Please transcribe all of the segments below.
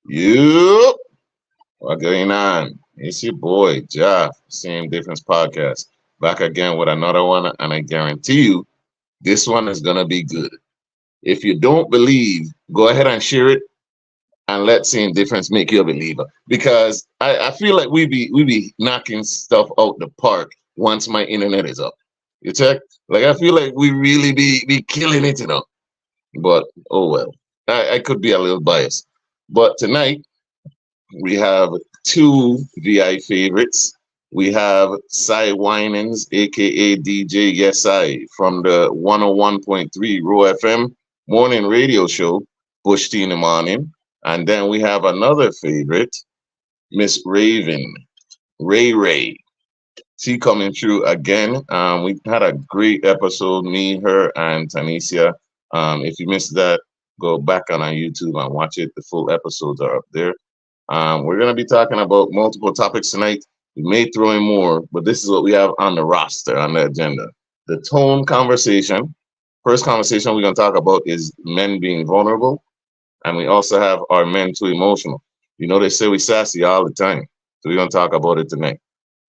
Yup. What going on? It's your boy, Jeff, Same Difference Podcast. Back again with another one, and I guarantee you, this one is going to be good. If you don't believe, go ahead and share it and let Same Difference make you a believer. Because I feel like we be knocking stuff out the park once my internet is up. You check? Like, I feel like we really be killing it, But, oh well. I could be a little biased. But tonight, we have two VI favorites. We have Cy Winans, aka DJ Yessai, from the 101.3 Raw FM morning radio show, Bush Tea in the Morning. And then we have another favorite, Miss Raven, Ray Ray. She coming through again. We had a great episode, me, her, and Tanisha. If you missed that, go back on our YouTube and watch it. The full episodes are up there. We're going to be talking about multiple topics tonight. We may throw in more, but this is what we have on the roster, on the agenda. The tone conversation. First conversation we're going to talk about is men being vulnerable. And we also have our men too emotional. You know, they say we sassy all the time. So we're going to talk about it tonight.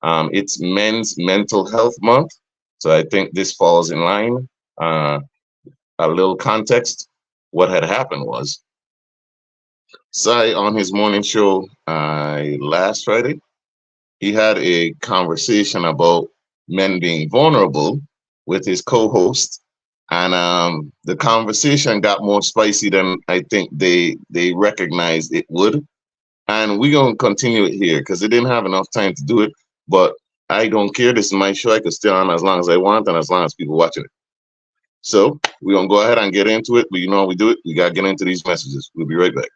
It's Men's Mental Health Month. So I think this falls in line. A little context. What had happened was, Sai, on his morning show last Friday, he had a conversation about men being vulnerable with his co-host, and the conversation got more spicy than I think they recognized it would. And we're gonna continue it here because they didn't have enough time to do it. But I don't care. This is my show. I can stay on as long as I want and as long as people watching it. So we're gonna go ahead and get into it. But you know how we do it. We gotta get into these messages. We'll be right back.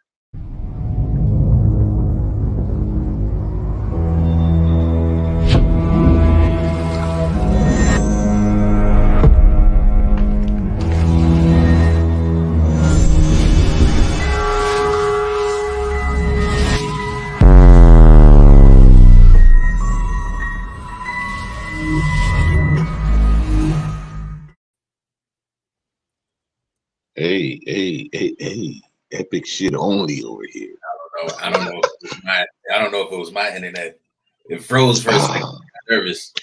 Hey, epic shit only over here. I don't know. I don't know if it was my internet. It froze for a second. I got nervous.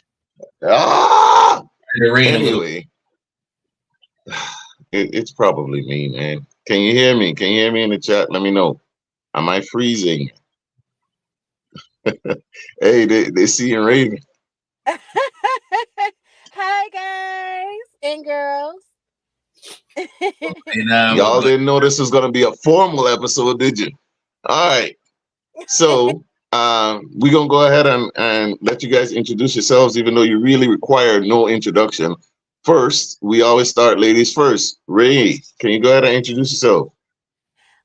Anyway, it's probably me, man. Can you hear me? Can you hear me in the chat? Let me know. Am I freezing? Hey, they see and Raven. Hi, guys and girls. Y'all didn't know this was going to be a formal episode, did you? All right. So we're going to go ahead and let you guys introduce yourselves, even though you really require no introduction. First, we always start ladies first. Ray, can you go ahead and introduce yourself?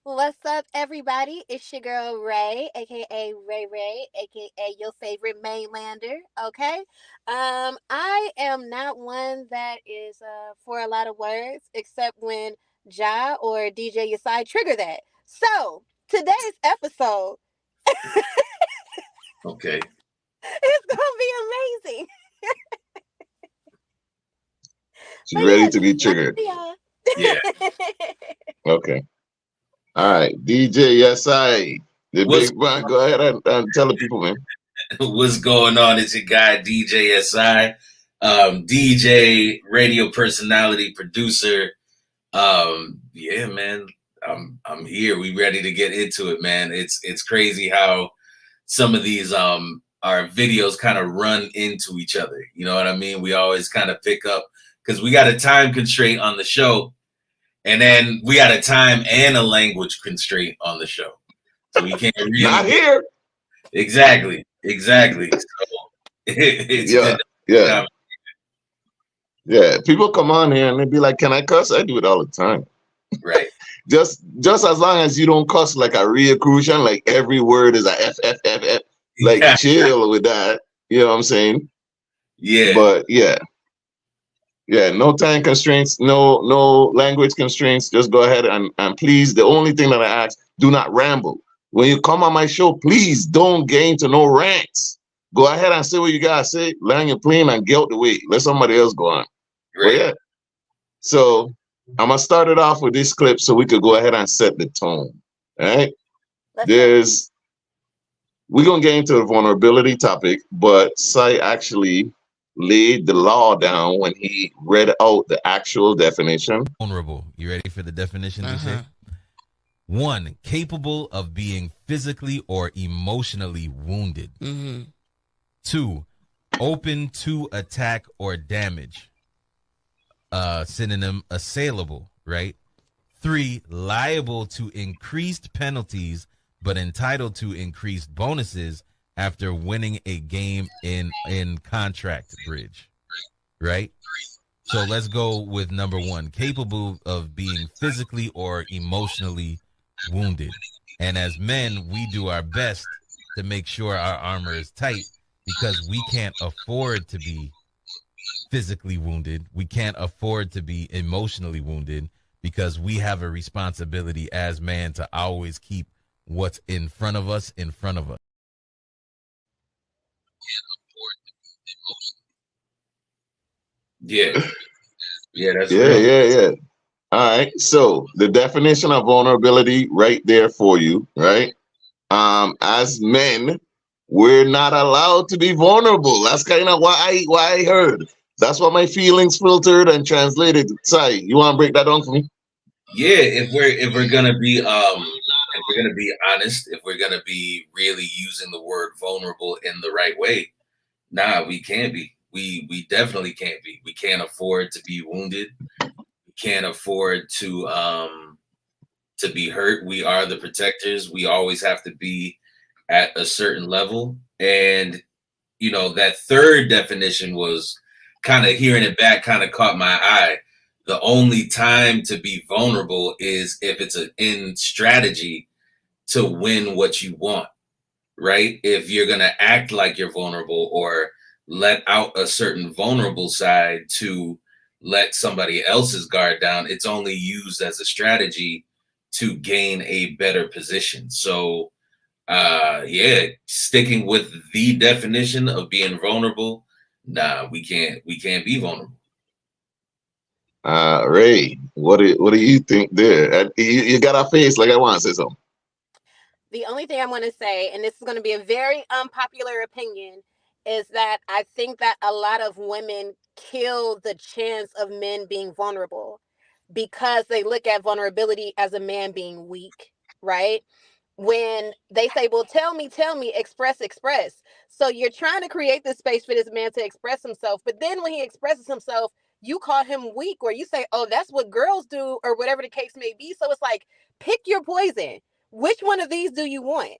What's up, everybody? It's your girl Ray, aka Ray, aka your favorite mainlander. Okay, I am not one that is for a lot of words, except when Ja or DJ Yessai trigger that. So today's episode, okay, it's gonna be amazing. She's ready to be triggered. Yeah. Okay. All right, DJ Yessai, the big man. Go ahead and tell the people, man. What's going on? It's your guy DJ Yessai, DJ, radio personality, producer. Yeah, man, I'm here. We ready to get into it, man. It's crazy how some of these our videos kind of run into each other. You know what I mean? We always kind of pick up because we got a time constraint on the show. And then we got a time and a language constraint on the show. So we can't really not here. Exactly. So it's yeah. People come on here and they be like, "Can I cuss?" I do it all the time. Right. just as long as you don't cuss like a real Crucian, like every word is a F. Like chill with that. You know what I'm saying? Yeah. But yeah, no time constraints, no language constraints. Just go ahead and please, the only thing that I ask, do not ramble. When you come on my show, please don't get into no rants. Go ahead and say what you gotta say, land your plane and get out the way. Let somebody else go on. Right. Yeah. So I'm gonna start it off with this clip so we could go ahead and set the tone. All right. Let's go. there's we're gonna get into the vulnerability topic, but Sai actually laid the law down when he read out the actual definition. Vulnerable. You ready for the definition, Uh-huh. DJ? One, capable of being physically or emotionally wounded. Mm-hmm. Two, open to attack or damage. Synonym, assailable, right? Three, liable to increased penalties but entitled to increased bonuses after winning a game in contract bridge, right? So let's go with number one, capable of being physically or emotionally wounded. And as men, we do our best to make sure our armor is tight because we can't afford to be physically wounded. We can't afford to be emotionally wounded because we have a responsibility as man to always keep what's in front of us in front of us. Yeah. Yeah, that's Yeah, real. yeah. All right. So the definition of vulnerability right there for you, right? As men, we're not allowed to be vulnerable. That's kind of why I heard. That's what my feelings filtered and translated. Sai, you want to break that down for me? Yeah, if we're gonna be if we're gonna be honest, if we're gonna be really using the word vulnerable in the right way, nah, we can't be. We definitely can't be. We can't afford to be wounded. We can't afford to be hurt. We are the protectors. We always have to be at a certain level. And you know, that third definition was kind of hearing it back, kind of caught my eye. The only time to be vulnerable is if it's in strategy to win what you want, right? If you're going to act like you're vulnerable or let out a certain vulnerable side to let somebody else's guard down, it's only used as a strategy to gain a better position. So, yeah, sticking with the definition of being vulnerable, nah, we can't be vulnerable. Ray, what do you think there? You got a face like I want to say something. The only thing I'm going to say, and this is going to be a very unpopular opinion, is that I think that a lot of women kill the chance of men being vulnerable because they look at vulnerability as a man being weak, right? When they say, well, tell me, express. So you're trying to create this space for this man to express himself. But then when he expresses himself, you call him weak, or you say, oh, that's what girls do, or whatever the case may be. So it's like, pick your poison. Which one of these do you want?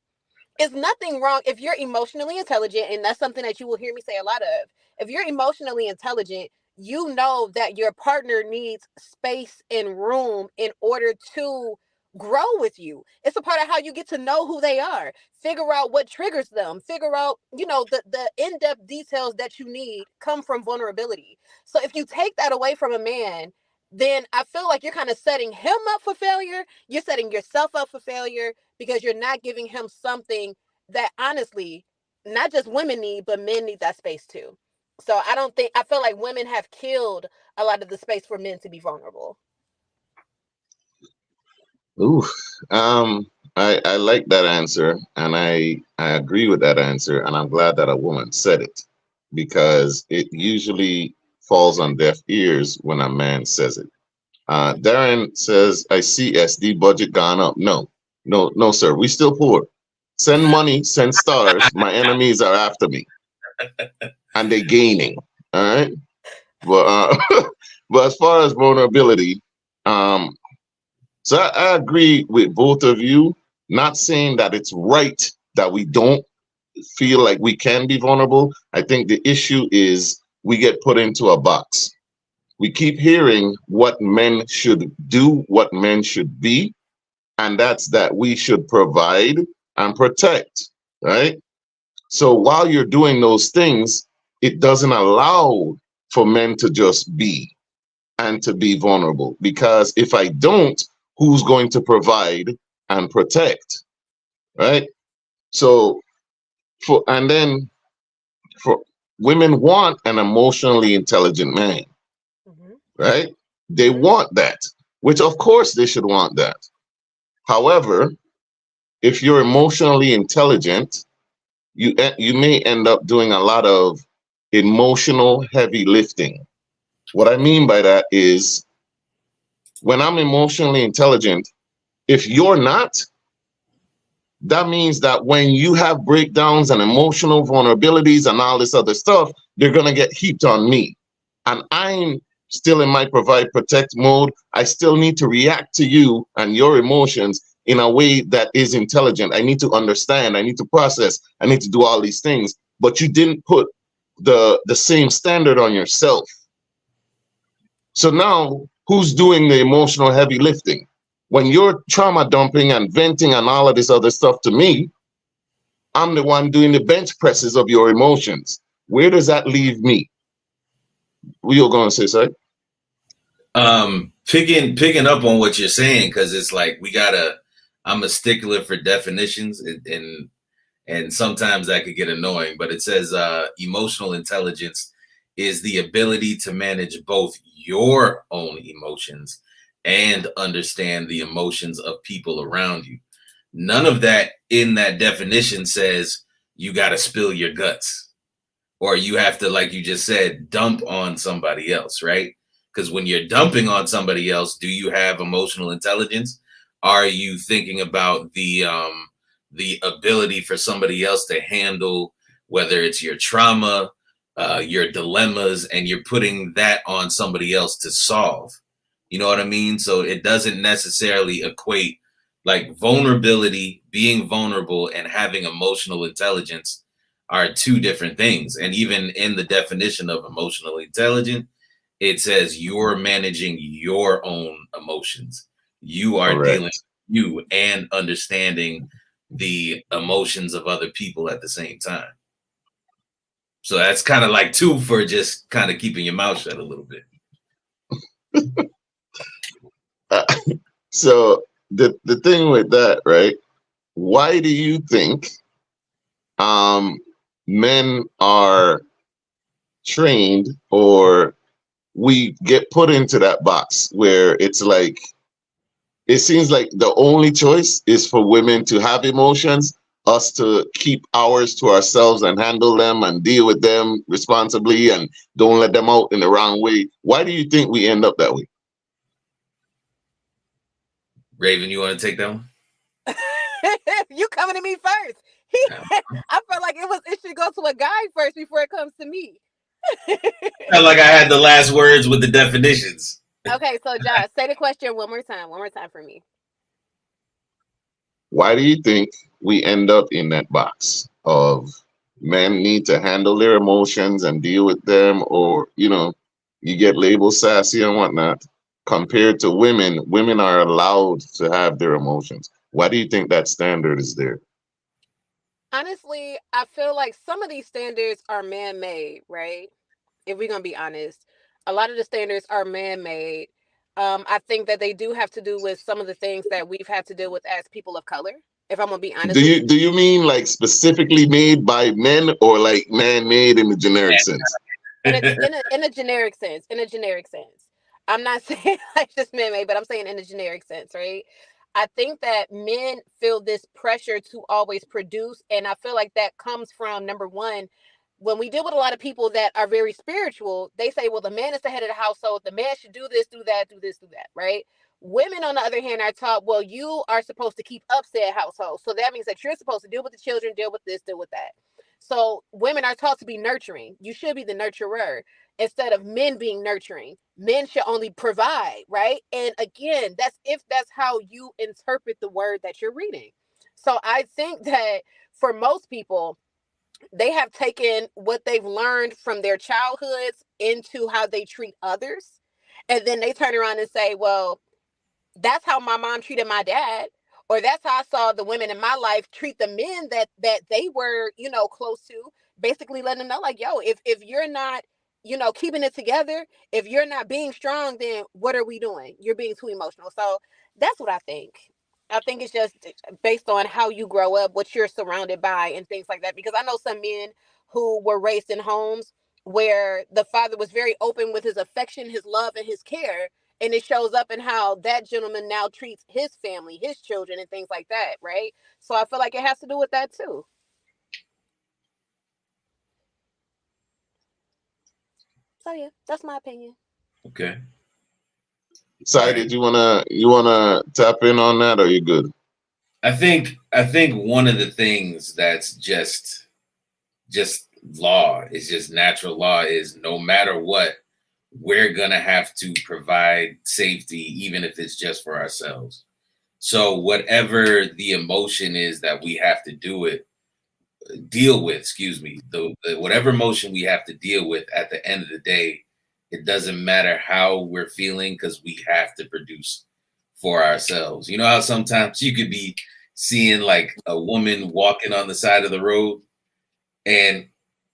It's nothing wrong if you're emotionally intelligent, and that's something that you will hear me say a lot of. If you're emotionally intelligent, you know that your partner needs space and room in order to grow with you. It's a part of how you get to know who they are, figure out what triggers them, figure out, the in-depth details that you need come from vulnerability. So if you take that away from a man, then I feel like you're kind of setting him up for failure. You're setting yourself up for failure because you're not giving him something that honestly, not just women need, but men need that space too. So I feel like women have killed a lot of the space for men to be vulnerable. Ooh, I like that answer, and I agree with that answer, and I'm glad that a woman said it because it usually falls on deaf ears when a man says it. Darren says, "I see SD budget gone up." No, no, no, sir. We still poor. Send money, send stars. My enemies are after me, and they gaining. All right, but but as far as vulnerability, um, so I agree with both of you. Not saying that it's right that we don't feel like we can be vulnerable. I think the issue is we get put into a box. We keep hearing what men should do, what men should be, and that's that we should provide and protect, right? So while you're doing those things, it doesn't allow for men to just be and to be vulnerable. Because if I don't, who's going to provide and protect, right? So and then for women want an emotionally intelligent man, Mm-hmm. right? They Mm-hmm. want that, which of course they should want that. However, if you're emotionally intelligent, you may end up doing a lot of emotional heavy lifting. What I mean by that is when I'm emotionally intelligent, if you're not, that means that when you have breakdowns and emotional vulnerabilities and all this other stuff, they're going to get heaped on me. And I'm still in my provide protect mode. I still need to react to you and your emotions in a way that is intelligent. I need to understand, I need to process, I need to do all these things. But you didn't put the same standard on yourself. So now who's doing the emotional heavy lifting? When you're trauma dumping and venting and all of this other stuff to me, I'm the one doing the bench presses of your emotions. Where does that leave me? What you going to say, sir? Picking up on what you're saying, because it's like I'm a stickler for definitions, and sometimes that could get annoying, but it says emotional intelligence is the ability to manage both your own emotions and understand the emotions of people around you. None of that in that definition says you got to spill your guts or you have to, like you just said, dump on somebody else, right? Because when you're dumping on somebody else, do you have emotional intelligence? Are you thinking about the ability for somebody else to handle whether it's your trauma, your dilemmas, and you're putting that on somebody else to solve? You know what I mean? So it doesn't necessarily equate like vulnerability, being vulnerable, and having emotional intelligence are two different things. And even in the definition of emotional intelligent, it says you're managing your own emotions. You are dealing with Correct. you and understanding the emotions of other people at the same time. So that's kind of like two for just kind of keeping your mouth shut a little bit. Uh, so the thing with that, right? Why do you think um, men are trained or we get put into that box where it's like it seems like the only choice is for women to have emotions, us to keep ours to ourselves and handle them and deal with them responsibly and don't let them out in the wrong way. Why do you think we end up that way? Raven, you want to take that one? You coming to me first. I felt like it should go to a guy first before it comes to me. Felt like I had the last words with the definitions. Okay, so Josh, say the question one more time. One more time for me. Why do you think we end up in that box of men need to handle their emotions and deal with them, or you get labeled sassy and whatnot, compared to women? Women are allowed to have their emotions. Why do you think that standard is there? Honestly, I feel like some of these standards are man-made, right? If we're gonna be honest, a lot of the standards are man-made. I think that they do have to do with some of the things that we've had to deal with as people of color. If I'm gonna be honest Do with you you, do you mean like specifically made by men or like man made in the generic sense? in a generic sense, I'm not saying like just man-made, but I'm saying in a generic sense, right? I think that men feel this pressure to always produce, and I feel like that comes from number one. When we deal with a lot of people that are very spiritual, they say, well, the man is the head of the household. The man should do this, do that, do this, do that, right? Women, on the other hand, are taught, well, you are supposed to keep up said household. So that means that you're supposed to deal with the children, deal with this, deal with that. So women are taught to be nurturing. You should be the nurturer instead of men being nurturing. Men should only provide, right? And again, that's how you interpret the word that you're reading. So I think that for most people, they have taken what they've learned from their childhoods into how they treat others. And then they turn around and say, well, that's how my mom treated my dad, or that's how I saw the women in my life treat the men that they were, close to, basically letting them know, like, yo, if you're not, keeping it together, if you're not being strong, then what are we doing? You're being too emotional. So that's what I think. I think it's just based on how you grow up, what you're surrounded by, and things like that. Because I know some men who were raised in homes where the father was very open with his affection, his love, and his care, And it shows up in how that gentleman now treats his family, his children, and things like that, right? So I feel like it has to do with that too. So yeah, that's my opinion. Okay. Sai, did you wanna tap in on that, or you good? I think one of the things that's just law, is just natural law, is no matter what, we're gonna have to provide safety, even if it's just for ourselves. So whatever the emotion is that we have to deal with, excuse me, the whatever emotion we have to deal with, at the end of the day, it doesn't matter how we're feeling, because we have to produce for ourselves. You know how sometimes you could be seeing like a woman walking on the side of the road, and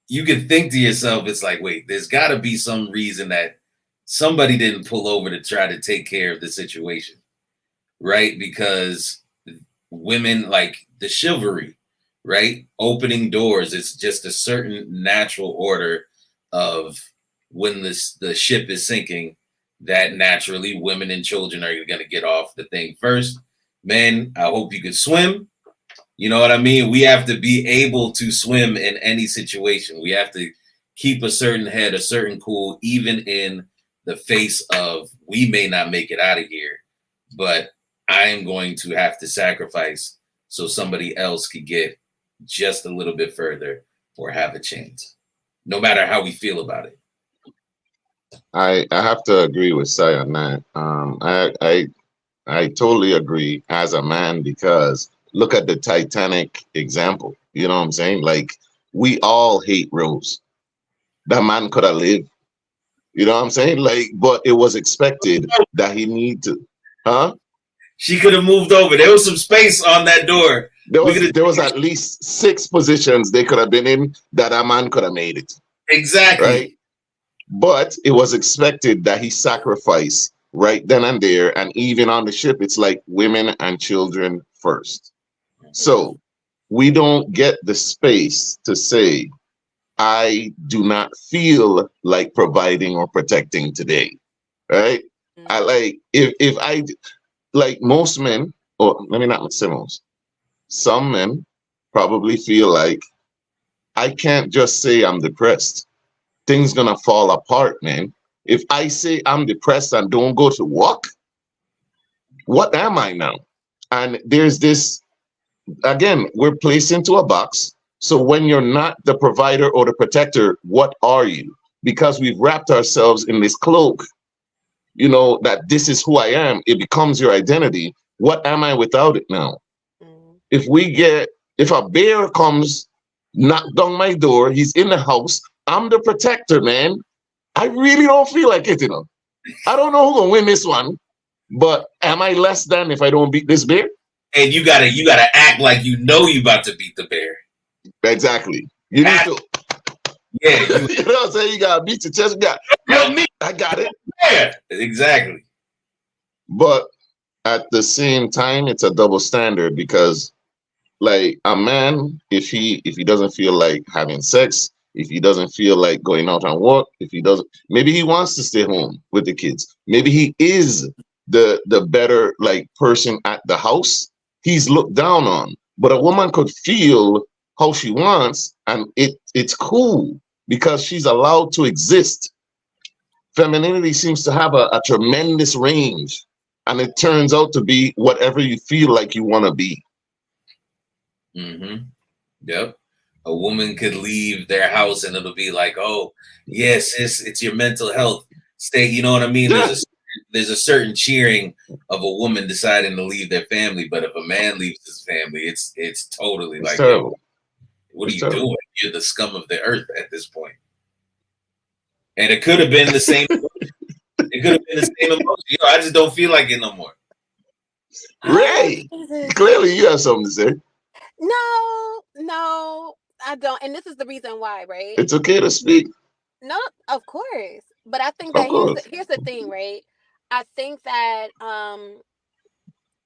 you can think to yourself, it's like, wait, there's got to be some reason that somebody didn't pull over to try to take care of the situation, right? Because women, like the chivalry, right? Opening doors, it's just a certain natural order of when the ship is sinking, that naturally women and children are going to get off the thing first. Men, I hope you can swim. You know what I mean? We have to be able to swim in any situation. We have to keep a certain head, a certain cool, even in the face of, we may not make it out of here, but I am going to have to sacrifice so somebody else could get just a little bit further or have a chance, no matter how we feel about it. I have to agree with Sai on that. I totally agree as a man, because look at the Titanic example. You know what I'm saying? Like, we all hate Rose. That man could have lived. You know what I'm saying? Like, but it was expected that he need to. Huh? She could have moved over. There was some space on that door. There was at least 6 positions they could have been in that a man could have made it. Exactly. Right? But it was expected that he sacrifice right then and there. And even on the ship, it's like women and children first. So we don't get the space to say, I do not feel like providing or protecting today. Right? I like, if I, like most men, or let me not say most, some men probably feel like, I can't just say I'm depressed. Things gonna fall apart, man. If I say I'm depressed and don't go to work, what am I now? And there's this, again, we're placed into a box. So when you're not the provider or the protector, what are you? Because we've wrapped ourselves in this cloak, that this is who I am. It becomes your identity. What am I without it now? If a bear comes, knock down my door, he's in the house, I'm the protector, man. I really don't feel like it. I don't know who's gonna win this one, but am I less than if I don't beat this bear? And you gotta act like you about to beat the bear. Exactly. You need to. Yeah. You know what I'm saying? You gotta beat your chest. I got it. Yeah, exactly. But at the same time, it's a double standard, because, like, a man, if he doesn't feel like having sex, if he doesn't feel like going out and walk, if he doesn't, maybe he wants to stay home with the kids. Maybe he is the better, like, person at the house. He's looked down on. But a woman could feel how she wants, and it's cool, because she's allowed to exist. Femininity seems to have a tremendous range, and it turns out to be whatever you feel like you want to be. Mm-hmm. Yep. A woman could leave their house and it'll be like, oh, yes, it's your mental health state. You know what I mean? Yeah. There's a certain cheering of a woman deciding to leave their family, but if a man leaves his family, it's totally It's like, terrible. What are you doing? You're the scum of the earth at this point. And it could have been the same. It could have been the same emotion. I just don't feel like it no more. Ray, clearly you have something to say. No, I don't. And this is the reason why, right? It's okay to speak. No, of course. But I think that here's the thing, right? I think that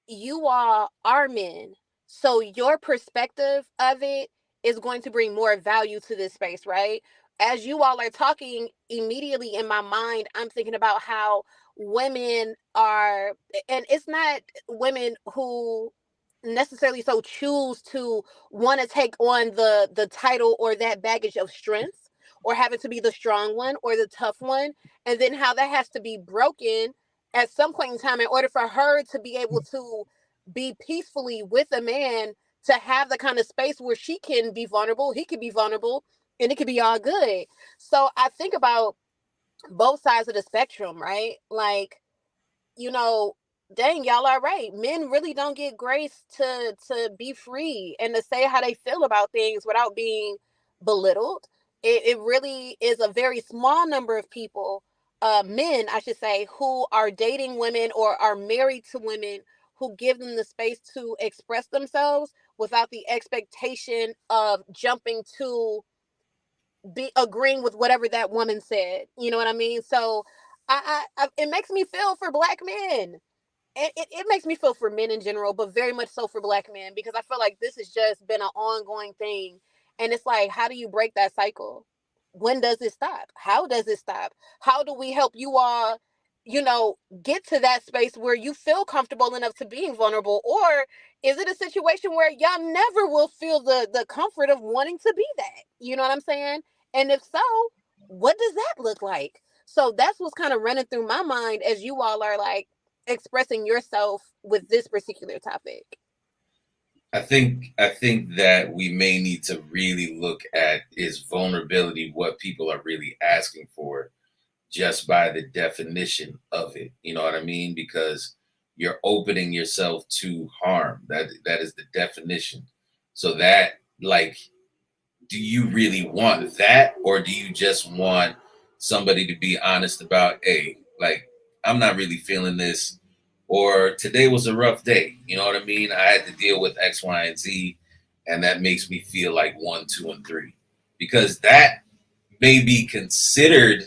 you all are men. So your perspective of it is going to bring more value to this space, right? As you all are talking, immediately in my mind, I'm thinking about how women are, and it's not women who necessarily so choose to want to take on the title or that baggage of strength, or having to be the strong one or the tough one, and then how that has to be broken at some point in time in order for her to be able to be peacefully with a man, to have the kind of space where she can be vulnerable, he can be vulnerable, and it could be all good. So I think about both sides of the spectrum, right? Like, you know, dang, y'all are right. Men really don't get grace to be free and to say how they feel about things without being belittled. It really is a very small number of people, men, I should say, who are dating women or are married to women who give them the space to express themselves without the expectation of jumping to be agreeing with whatever that woman said. You know what I mean? So it makes me feel for black men. It makes me feel for men in general, but very much so for black men, because I feel like this has just been an ongoing thing. And it's like, how do you break that cycle? When does it stop? How does it stop? How do we help you all, get to that space where you feel comfortable enough to being vulnerable? Or is it a situation where y'all never will feel the comfort of wanting to be that? You know what I'm saying? And if so, what does that look like? So that's what's kind of running through my mind as you all are like expressing yourself with this particular topic. I think that we may need to really look at is vulnerability what people are really asking for just by the definition of it. You know what I mean? Because you're opening yourself to harm. That is the definition. So that, like, do you really want that, or do you just want somebody to be honest about, hey, like, I'm not really feeling this, or today was a rough day, you know what I mean, I had to deal with X, Y, and Z, and that makes me feel like 1, 2, and 3, because that may be considered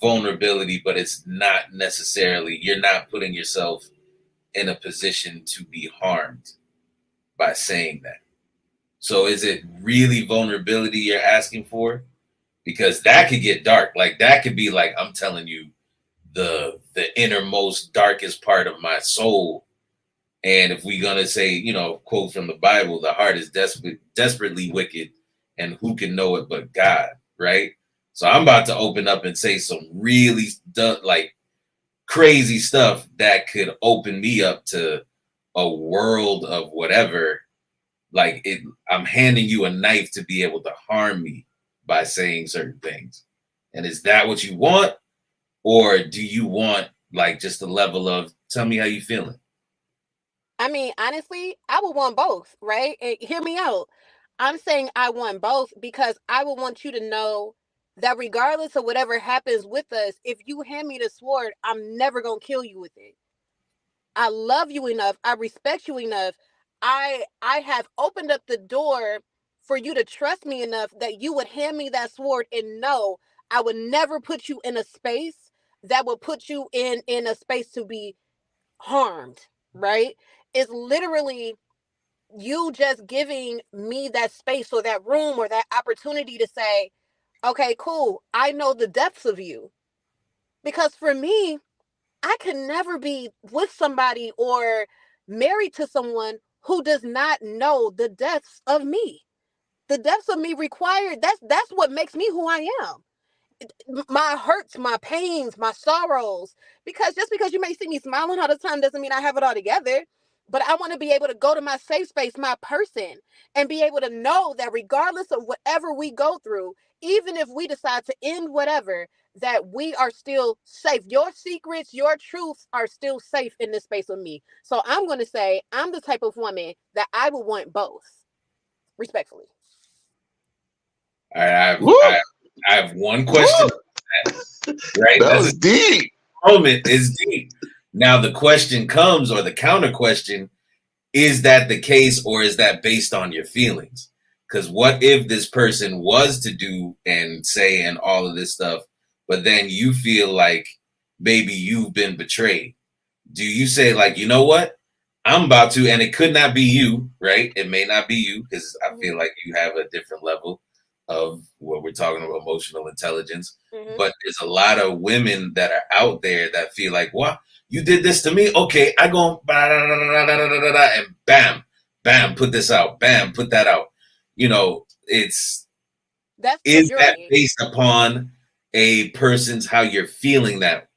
vulnerability, but it's not necessarily, you're not putting yourself in a position to be harmed by saying that. So is it really vulnerability you're asking for? Because that could get dark. Like, that could be like, I'm telling you the innermost darkest part of my soul. And if we're gonna say, quote from the Bible, the heart is desperately wicked, and who can know it but God, right? So I'm about to open up and say some really like crazy stuff that could open me up to a world of whatever. Like, I'm handing you a knife to be able to harm me by saying certain things. And is that what you want? Or do you want, like, just a level of, tell me how you feeling? I mean, honestly, I would want both, right? And hear me out. I'm saying I want both because I would want you to know that regardless of whatever happens with us, if you hand me the sword, I'm never going to kill you with it. I love you enough. I respect you enough. I have opened up the door for you to trust me enough that you would hand me that sword and know I would never put you in a space that would put you in a space to be harmed, right? It's literally you just giving me that space or that room or that opportunity to say, okay, cool, I know the depths of you. Because for me, I can never be with somebody or married to someone who does not know the depths of me. The depths of me required, that's what makes me who I am. My hurts, my pains, my sorrows. Because just because you may see me smiling all the time doesn't mean I have it all together. But I want to be able to go to my safe space, my person, and be able to know that regardless of whatever we go through, even if we decide to end whatever, that we are still safe. Your secrets, your truths are still safe in this space with me. So I'm going to say I'm the type of woman that I would want both, respectfully. All right, Woo! I have one question. Right, That that's was deep. a moment is deep. Now the question comes, or the counter question, is that the case, or is that based on your feelings? Because what if this person was to do and say and all of this stuff, but then you feel like maybe you've been betrayed? Do you say, like, you know what? I'm about to, and it could not be you, right? It may not be you, because I feel like you have a different level. of what we're talking about, emotional intelligence. Mhm. But there's a lot of women that are out there that feel like, "What, you did this to me? Okay, I go and bam, bam, put this out, bam, put that out." You know, That's the is that majority. based upon a person's how you're feeling that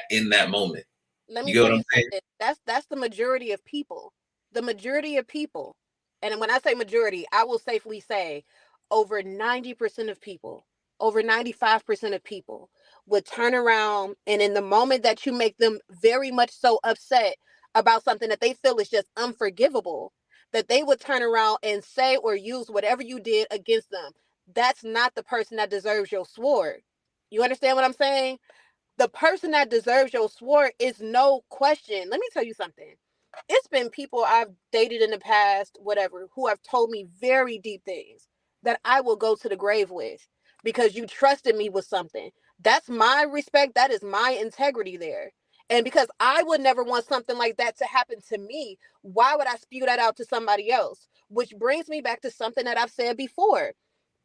in that moment? Let You me get tell what you I'm saying? something. That's the majority of people. The majority of people. And when I say majority, I will safely say over 90% of people, over 95% of people would turn around, and in the moment that you make them very much so upset about something that they feel is just unforgivable, that they would turn around and say or use whatever you did against them. That's not the person that deserves your sword. You understand what I'm saying? The person that deserves your sword is no question. Let me tell you something. It's been people I've dated in the past, whatever, who have told me very deep things that I will go to the grave with because you trusted me with something. That's my respect. That is my integrity there. And because I would never want something like that to happen to me, why would I spew that out to somebody else? Which brings me back to something that I've said before.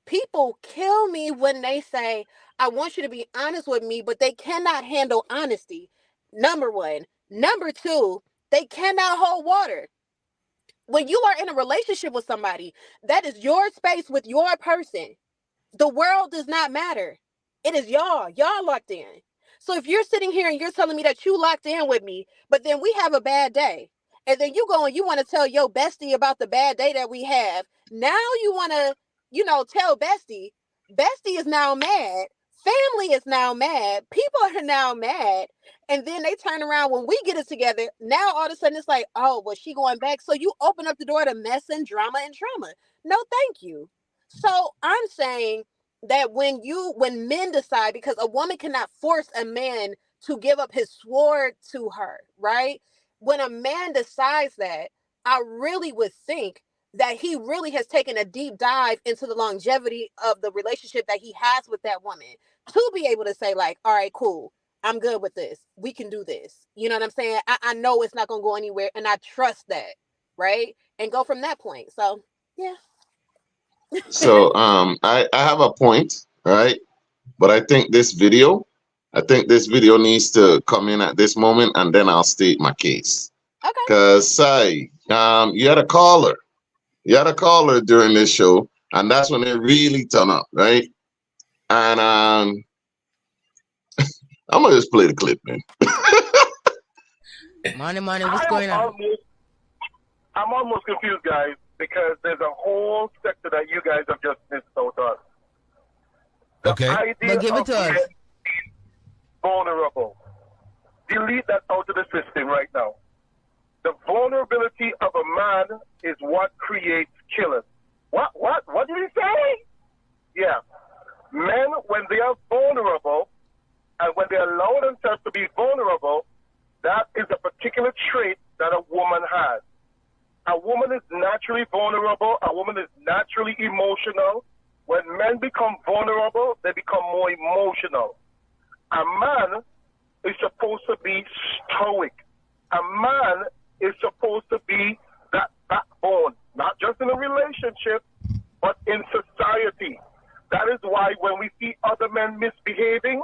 People kill me when they say, I want you to be honest with me, but they cannot handle honesty. Number one. Number two, they cannot hold water. When you are in a relationship with somebody, that is your space with your person. The world does not matter. It is y'all. Y'all locked in. So if you're sitting here and you're telling me that you locked in with me, but then we have a bad day, and then you go and you want to tell your bestie about the bad day that we have, now you want to, tell bestie. Bestie is now mad. Family is now mad. People are now mad. And then they turn around when we get it together. Now all of a sudden it's like, oh, well, she going back. So you open up the door to mess and drama and trauma. No, thank you. So I'm saying that when men decide, because a woman cannot force a man to give up his sword to her, right? When a man decides that, I really would think that he really has taken a deep dive into the longevity of the relationship that he has with that woman to be able to say, like, all right, cool, I'm good with this, we can do this, you know what I'm saying? I know it's not gonna go anywhere, and I trust that, right? And go from that point. So yeah. So I have a point, right? But I think this video needs to come in at this moment, and then I'll state my case. Okay. Cause say, you had a caller. You had a caller during this show, and that's when it really turned up, right? And I'm gonna just play the clip, man. Money, what's going on? I'm almost confused, guys, because there's a whole sector that you guys have just missed out on. The Okay. idea But give it of to us. being vulnerable. Delete that out of the system right now. The vulnerability of a man is what creates killers. What did he say? Yeah. Men, when they are vulnerable, and when they allow themselves to be vulnerable, that is a particular trait that a woman has. A woman is naturally vulnerable. A woman is naturally emotional. When men become vulnerable, they become more emotional. A man is supposed to be stoic. A man is supposed to be that backbone, not just in a relationship, but in society. That is why when we see other men misbehaving,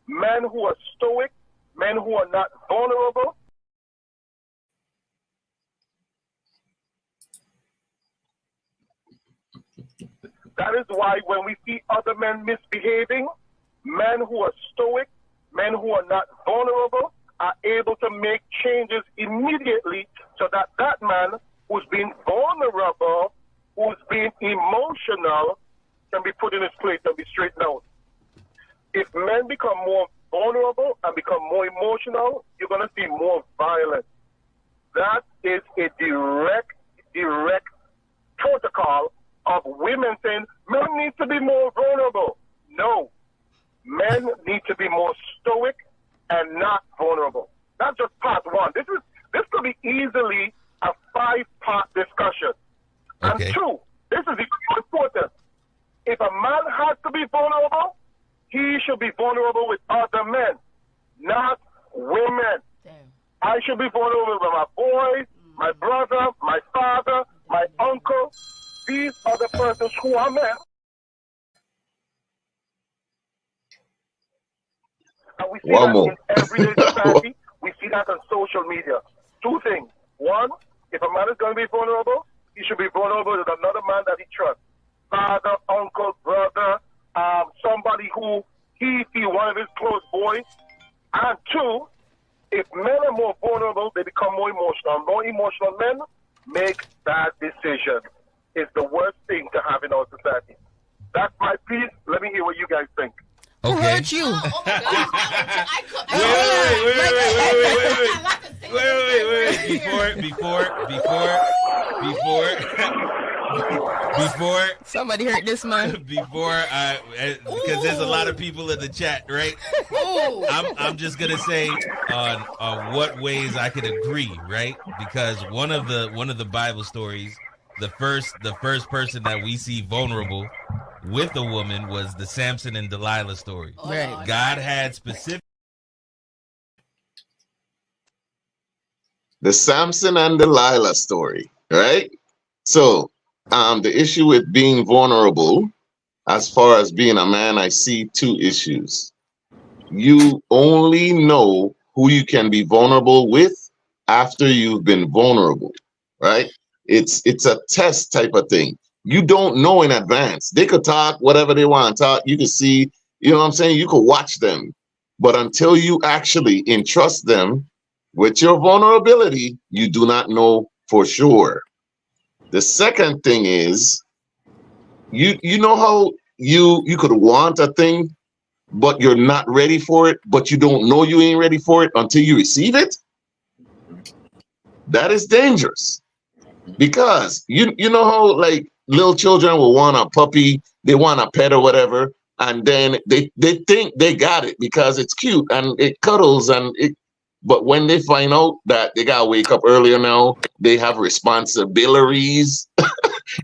men who are stoic, men who are not vulnerable, that is why when we see other men misbehaving, men who are stoic, men who are not vulnerable, are able to make changes immediately so that that man who's being vulnerable, who's being emotional, can be put in his place and be straightened out. If men become more vulnerable and become more emotional, you're going to see more violence. That is a direct protocol of women saying men need to be more vulnerable. No, men need to be more stoic and not vulnerable. That's just part one. This could be easily a 5-part discussion. Okay. And two, this is even more important. If a man has to be vulnerable, he should be vulnerable with other men, not women. Damn. I should be vulnerable with my boys, my brother, my father, my uncle. These are the persons who are men. see One that more. in everyday society. We see that on social media. Two things. One, if a man is going to be vulnerable, he should be vulnerable with another man that he trusts. Father, uncle, brother, somebody who he feel one of his close boys. And two, if men are more vulnerable, they become more emotional. More emotional men make bad decisions. It's the worst thing to have in our society. That's my piece. Let me hear what you guys think. Who Okay. hurt you? Oh my gosh. Before Somebody hurt this man. because there's a lot of people in the chat, right? Ooh. I'm just gonna say on what ways I could agree, right? Because one of the Bible stories, the first person that we see vulnerable with a woman was the Samson and Delilah story. Right. God had specific. The Samson and Delilah story, right? So, the issue with being vulnerable, as far as being a man, I see two issues. You only know who you can be vulnerable with after you've been vulnerable, right? It's a test type of thing. You don't know in advance. They could talk whatever they want to talk. You can see, you know what I'm saying? You could watch them. But until you actually entrust them with your vulnerability, you do not know for sure. The second thing is, you know how you could want a thing, but you're not ready for it, but you don't know you ain't ready for it until you receive it? That is dangerous. Because you know how like little children will want a puppy, they want a pet or whatever, and then they think they got it because it's cute and it cuddles but when they find out that they gotta wake up earlier now, they have responsibilities.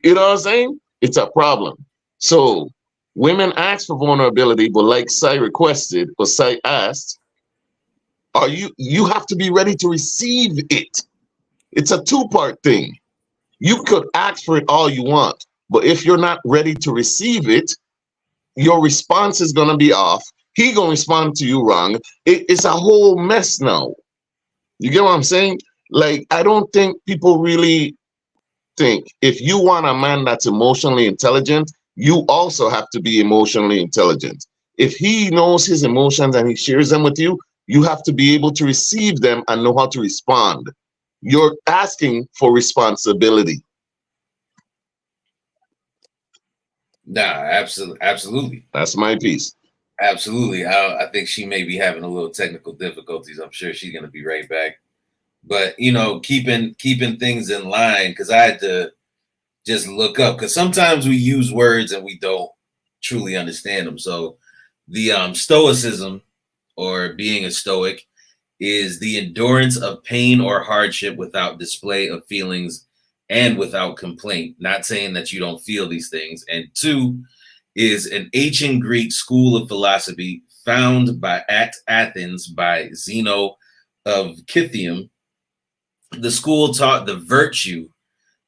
You know what I'm saying? It's a problem. So women ask for vulnerability, but like Sai requested or Sai asked, you have to be ready to receive it. It's a two-part thing. You could ask for it all you want, but if you're not ready to receive it, your response is gonna be off. He gonna respond to you wrong. It's a whole mess now. You get what I'm saying? Like, I don't think people really think if you want a man that's emotionally intelligent, you also have to be emotionally intelligent. If he knows his emotions and he shares them with you, you have to be able to receive them and know how to respond. You're asking for responsibility. Nah, absolutely. That's my piece. Absolutely. I think she may be having a little technical difficulties. I'm sure she's going to be right back. But, you know, keeping things in line, because I had to just look up, because sometimes we use words and we don't truly understand them. So the stoicism, or being a stoic, is the endurance of pain or hardship without display of feelings and without complaint. Not saying that you don't feel these things. And two, is an ancient Greek school of philosophy found at Athens by Zeno of Cithium. The school taught the virtue,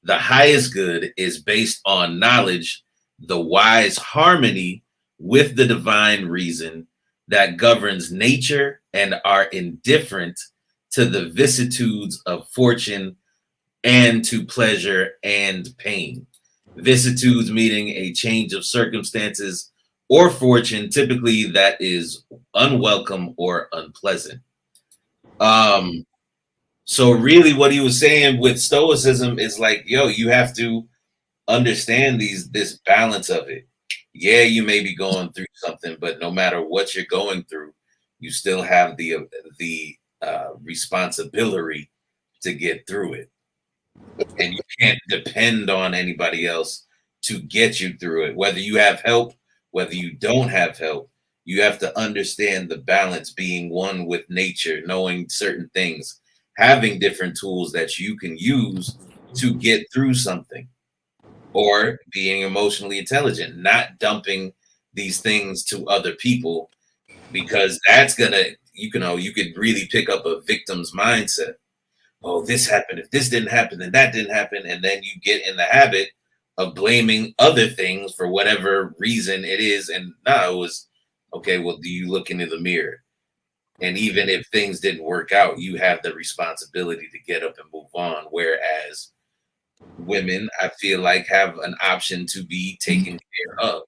the highest good, is based on knowledge, the wise harmony with the divine reason that governs nature, and are indifferent to the vicissitudes of fortune and to pleasure and pain. Vicissitudes meaning a change of circumstances or fortune, typically that is unwelcome or unpleasant. So really what he was saying with stoicism is like, yo, you have to understand this balance of it. Yeah, you may be going through something, but no matter what you're going through, you still have the responsibility to get through it. And you can't depend on anybody else to get you through it. Whether you have help, whether you don't have help, you have to understand the balance, being one with nature, knowing certain things, having different tools that you can use to get through something, or being emotionally intelligent, not dumping these things to other people, because that's gonna, you could really pick up a victim's mindset. Oh, this happened. If this didn't happen, then that didn't happen. And then you get in the habit of blaming other things for whatever reason it is. And no, it was, okay, well, do you look into the mirror? And even if things didn't work out, you have the responsibility to get up and move on. Whereas women, I feel like, have an option to be taken care of.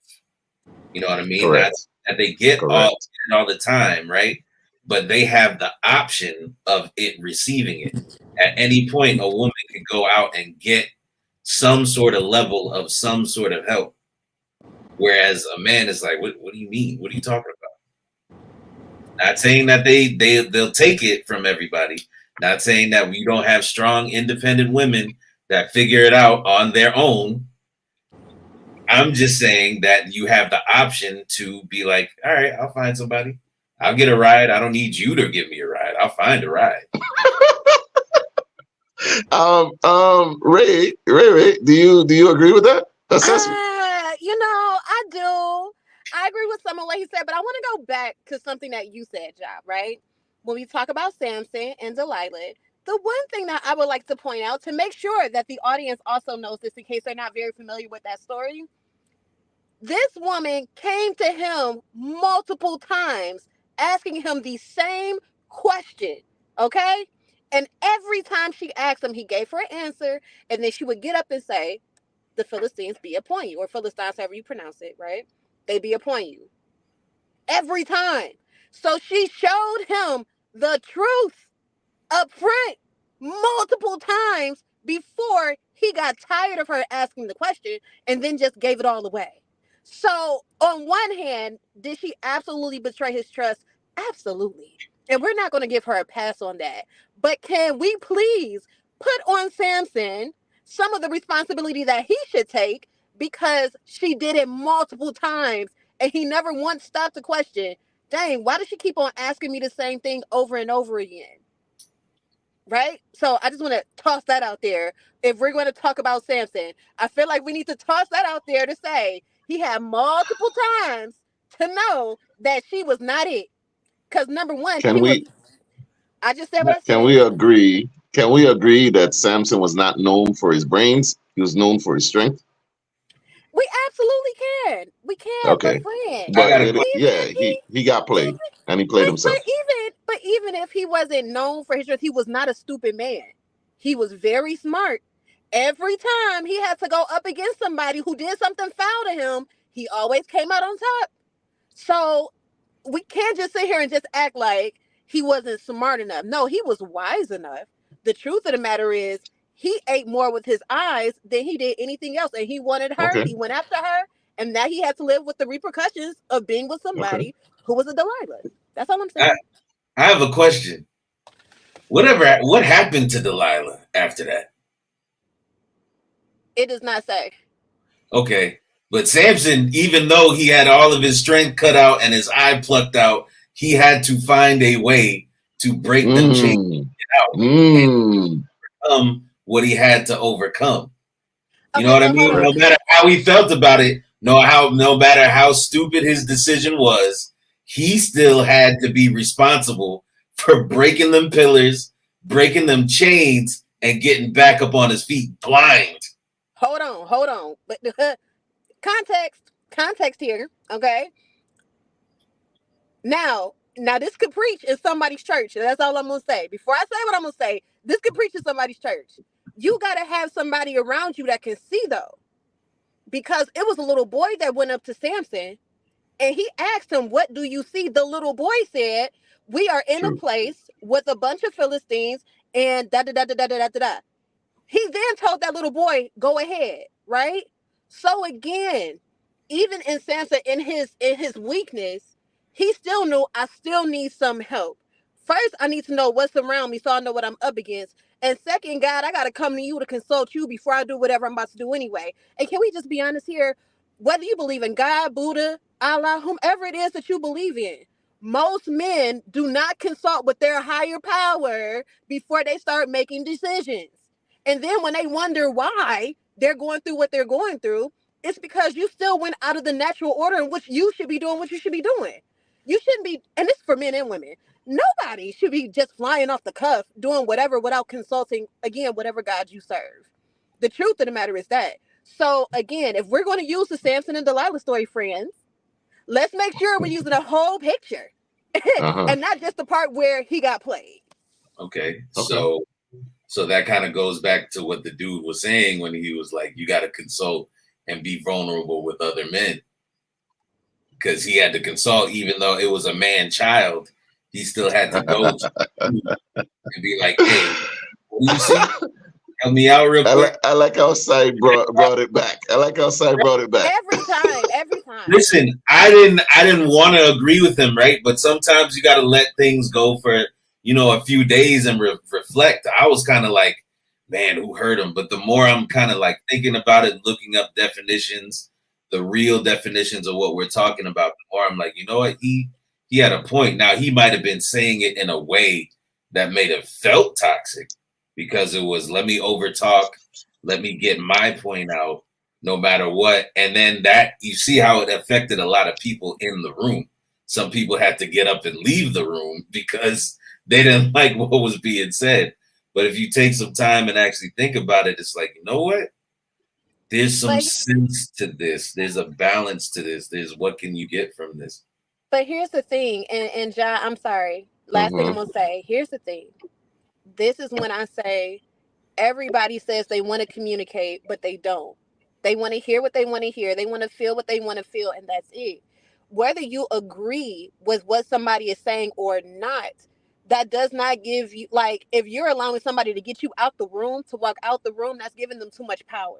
You know what I mean? Not Correct. that they get Correct. all the time, right? But they have the option of it receiving it. At any point, a woman can go out and get some sort of level of some sort of help. Whereas a man is like, what do you mean? What are you talking about? Not saying that they'll take it from everybody. Not saying that we don't have strong, independent women that figure it out on their own. I'm just saying that you have the option to be like, all right, I'll find somebody. I'll get a ride. I don't need you to give me a ride. I'll find a ride. Ray, do you agree with that assessment? I do. I agree with some of what he said, but I want to go back to something that you said, Job, right? When we talk about Samson and Delilah, the one thing that I would like to point out to make sure that the audience also knows this in case they're not very familiar with that story, this woman came to him multiple times asking him the same question, okay? And every time she asked him, he gave her an answer, and then she would get up and say, the Philistines be upon you, or Philistines, however you pronounce it, right? They be upon you. Every time. So she showed him the truth up front multiple times before he got tired of her asking the question and then just gave it all away. So, on one hand, did she absolutely betray his trust? Absolutely. And we're not going to give her a pass on that. But can we please put on Samson some of the responsibility that he should take because she did it multiple times and he never once stopped to question, dang, why does she keep on asking me the same thing over and over again? Right? So I just want to toss that out there. If we're going to talk about Samson, I feel like we need to toss that out there to say he had multiple times to know that she was not it. Because number one, Can we I just said what I can said. we agree? Can we agree that Samson was not known for his brains? He was known for his strength. We absolutely can. We can. But Okay, friend, I but got a even question. yeah, if he got played even and he played himself. but even if he wasn't known for his strength, he was not a stupid man. He was very smart. Every time he had to go up against somebody who did something foul to him, he always came out on top. So we can't just sit here and just act like he wasn't smart enough. No, he was wise enough. The truth of the matter is, he ate more with his eyes than he did anything else. And he wanted her, Okay, he went after her, and now he had to live with the repercussions of being with okay. somebody who was a Delilah. That's all I'm I, saying. I have a question. What happened to Delilah after that? It does not say. Okay. But Samson, even though he had all of his strength cut out and his eye plucked out, he had to find a way to break them chains Mm, out and mm, overcome what he had to overcome. You know Okay, what I so hold mean? on. No correct. matter how he felt about it, no matter how stupid his decision was, he still had to be responsible for breaking them pillars, breaking them chains, and getting back up on his feet blind. Hold on. But context here, okay? Now this could preach in somebody's church. That's all I'm gonna say. Before I say what I'm gonna say, this could preach in somebody's church. You gotta have somebody around you that can see though. Because it was a little boy that went up to Samson and he asked him, what do you see? The little boy said, we are in a True. place with a bunch of Philistines and da da da da da da da da. He then told that little boy, go ahead, right? So again, even in Samson, in his weakness, he still knew I still need some help. First, I need to know what's around me so I know what I'm up against. And second, God, I gotta come to you to consult you before I do whatever I'm about to do anyway. And can we just be honest here? Whether you believe in God, Buddha, Allah, whomever it is that you believe in, most men do not consult with their higher power before they start making decisions. And then when they wonder why they're going through what they're going through, it's because you still went out of the natural order in which you should be doing what you should be doing. You shouldn't be, and this is for men and women. Nobody should be just flying off the cuff doing whatever without consulting, again, whatever God you serve. The truth of the matter is that. So, again, if we're going to use the Samson and Delilah story, friends, let's make sure we're using a whole picture. Uh-huh. and not just the part where he got played. Okay. Okay. So that kind of goes back to what the dude was saying when he was like, you got to consult and be vulnerable with other men. Because he had to consult, even though it was a man child, he still had to go to and be like, hey, what do you see? Help me out real quick. I like how Sai brought it back. I like how Sai brought it back. Every time, every time. Listen, I didn't want to agree with him, right? But sometimes you got to let things go for a few days and reflect. I was kind of like, man, who hurt him? But the more I'm kind of like thinking about it, looking up definitions, the real definitions of what we're talking about, the more I'm like, you know what? He had a point. Now he might have been saying it in a way that made it felt toxic because it was let me overtalk, let me get my point out no matter what. And then that you see how it affected a lot of people in the room. Some people had to get up and leave the room because they didn't like what was being said. But if you take some time and actually think about it, it's like, you know what? There's some sense to this. There's a balance to this. There's what can you get from this? But here's the thing, and John, I'm sorry. Last thing I'm gonna say. Here's the thing. This is when I say everybody says they want to communicate, but they don't. They want to hear what they want to hear. They want to feel what they want to feel, and that's it. Whether you agree with what somebody is saying or not, that does not give you, like, if you're allowing somebody to get you out the room, to walk out the room, that's giving them too much power,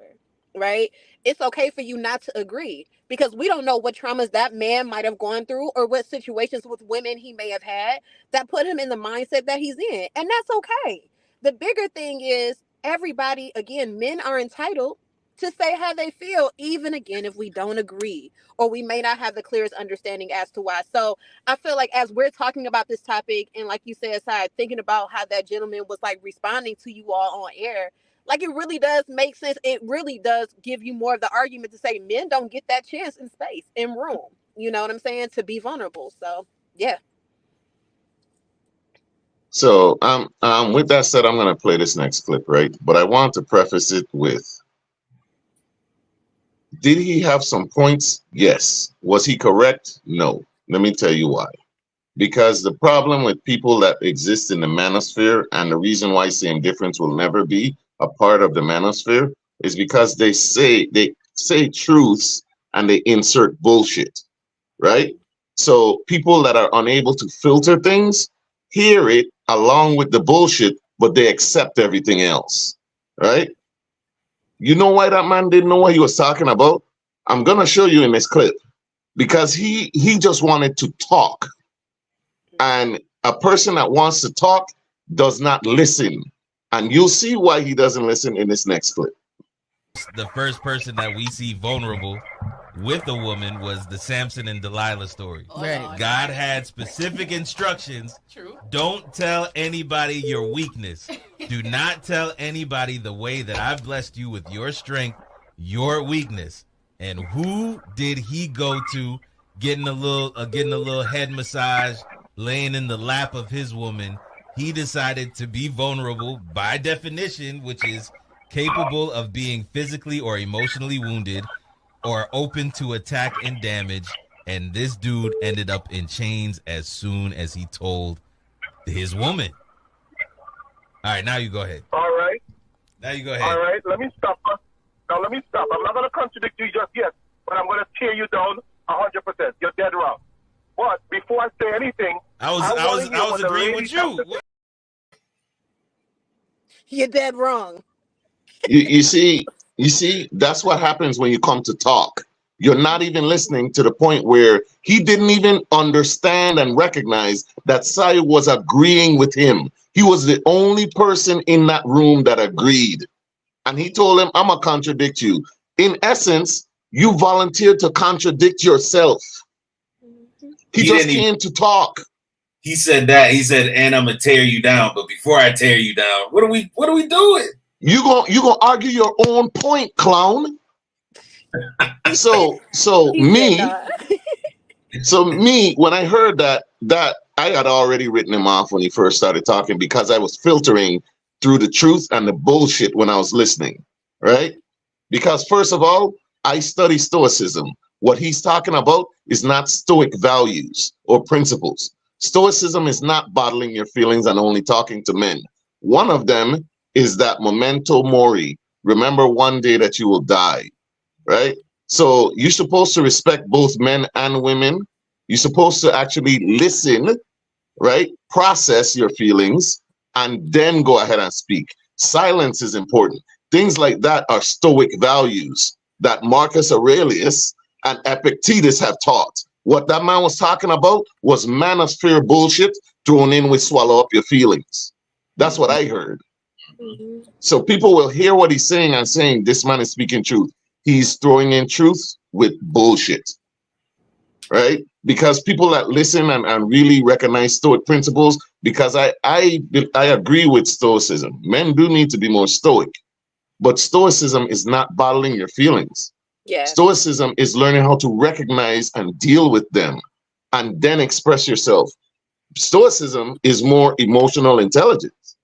right? It's okay for you not to agree because we don't know what traumas that man might have gone through or what situations with women he may have had that put him in the mindset that he's in. And that's okay. The bigger thing is everybody, again, men are entitled to say how they feel, even again, if we don't agree or we may not have the clearest understanding as to why. So I feel like as we're talking about this topic, and like you said, Sai, thinking about how that gentleman was like responding to you all on air, like it really does make sense. It really does give you more of the argument to say men don't get that chance in space, in room. You know what I'm saying? To be vulnerable. So yeah. So with that said, I'm gonna play this next clip, right? But I want to preface it with, did he have some points? Yes. Was he correct? No. Let me tell you why. Because the problem with people that exist in the manosphere, and the reason why same difference will never be a part of the manosphere, is because they say truths and they insert bullshit, right? So people that are unable to filter things hear it along with the bullshit, but they accept everything else, right? You know why that man didn't know what he was talking about? I'm gonna show you in this clip. Because he just wanted to talk. And a person that wants to talk does not listen. And you'll see why he doesn't listen in this next clip. The first person that we see vulnerable with a woman was the Samson and Delilah story. Right. God had specific instructions. True. Don't tell anybody your weakness. Do not tell anybody the way that I've blessed you with your strength, your weakness. And who did he go to getting a little head massage, laying in the lap of his woman? He decided to be vulnerable by definition, which is capable of being physically or emotionally wounded or open to attack and damage. And this dude ended up in chains as soon as he told his woman. All right, now you go ahead. All right. Now you go ahead. All right. Let me stop. Now let me stop. I'm not going to contradict you just yet, but I'm going to tear you down 100%. You're dead wrong. But before I say anything, I was agreeing with you. You're dead wrong. You see, that's what happens when you come to talk. You're not even listening to the point where he didn't even understand and recognize that Sai was agreeing with him. He was the only person in that room that agreed. And he told him, I'm going to contradict you. In essence, you volunteered to contradict yourself. He just came to talk. He said that. He said, and I'm going to tear you down. But before I tear you down, what are we doing? You gonna argue your own point, clown. So me, when I heard that I had already written him off when he first started talking because I was filtering through the truth and the bullshit when I was listening, right? Because first of all, I study Stoicism. What he's talking about is not Stoic values or principles. Stoicism is not bottling your feelings and only talking to men. One of them is that memento mori. Remember one day that you will die, right? So you're supposed to respect both men and women. You're supposed to actually listen, right? Process your feelings and then go ahead and speak. Silence is important. Things like that are Stoic values that Marcus Aurelius and Epictetus have taught. What that man was talking about was manosphere bullshit thrown in with swallow up your feelings. That's what I heard. Mhm. So people will hear what he's saying and saying, this man is speaking truth. He's throwing in truth with bullshit, right? Because people that listen and really recognize Stoic principles, because I agree with Stoicism. Men do need to be more Stoic, but Stoicism is not bottling your feelings. Yeah. Stoicism is learning how to recognize and deal with them and then express yourself. Stoicism is more emotional intelligence.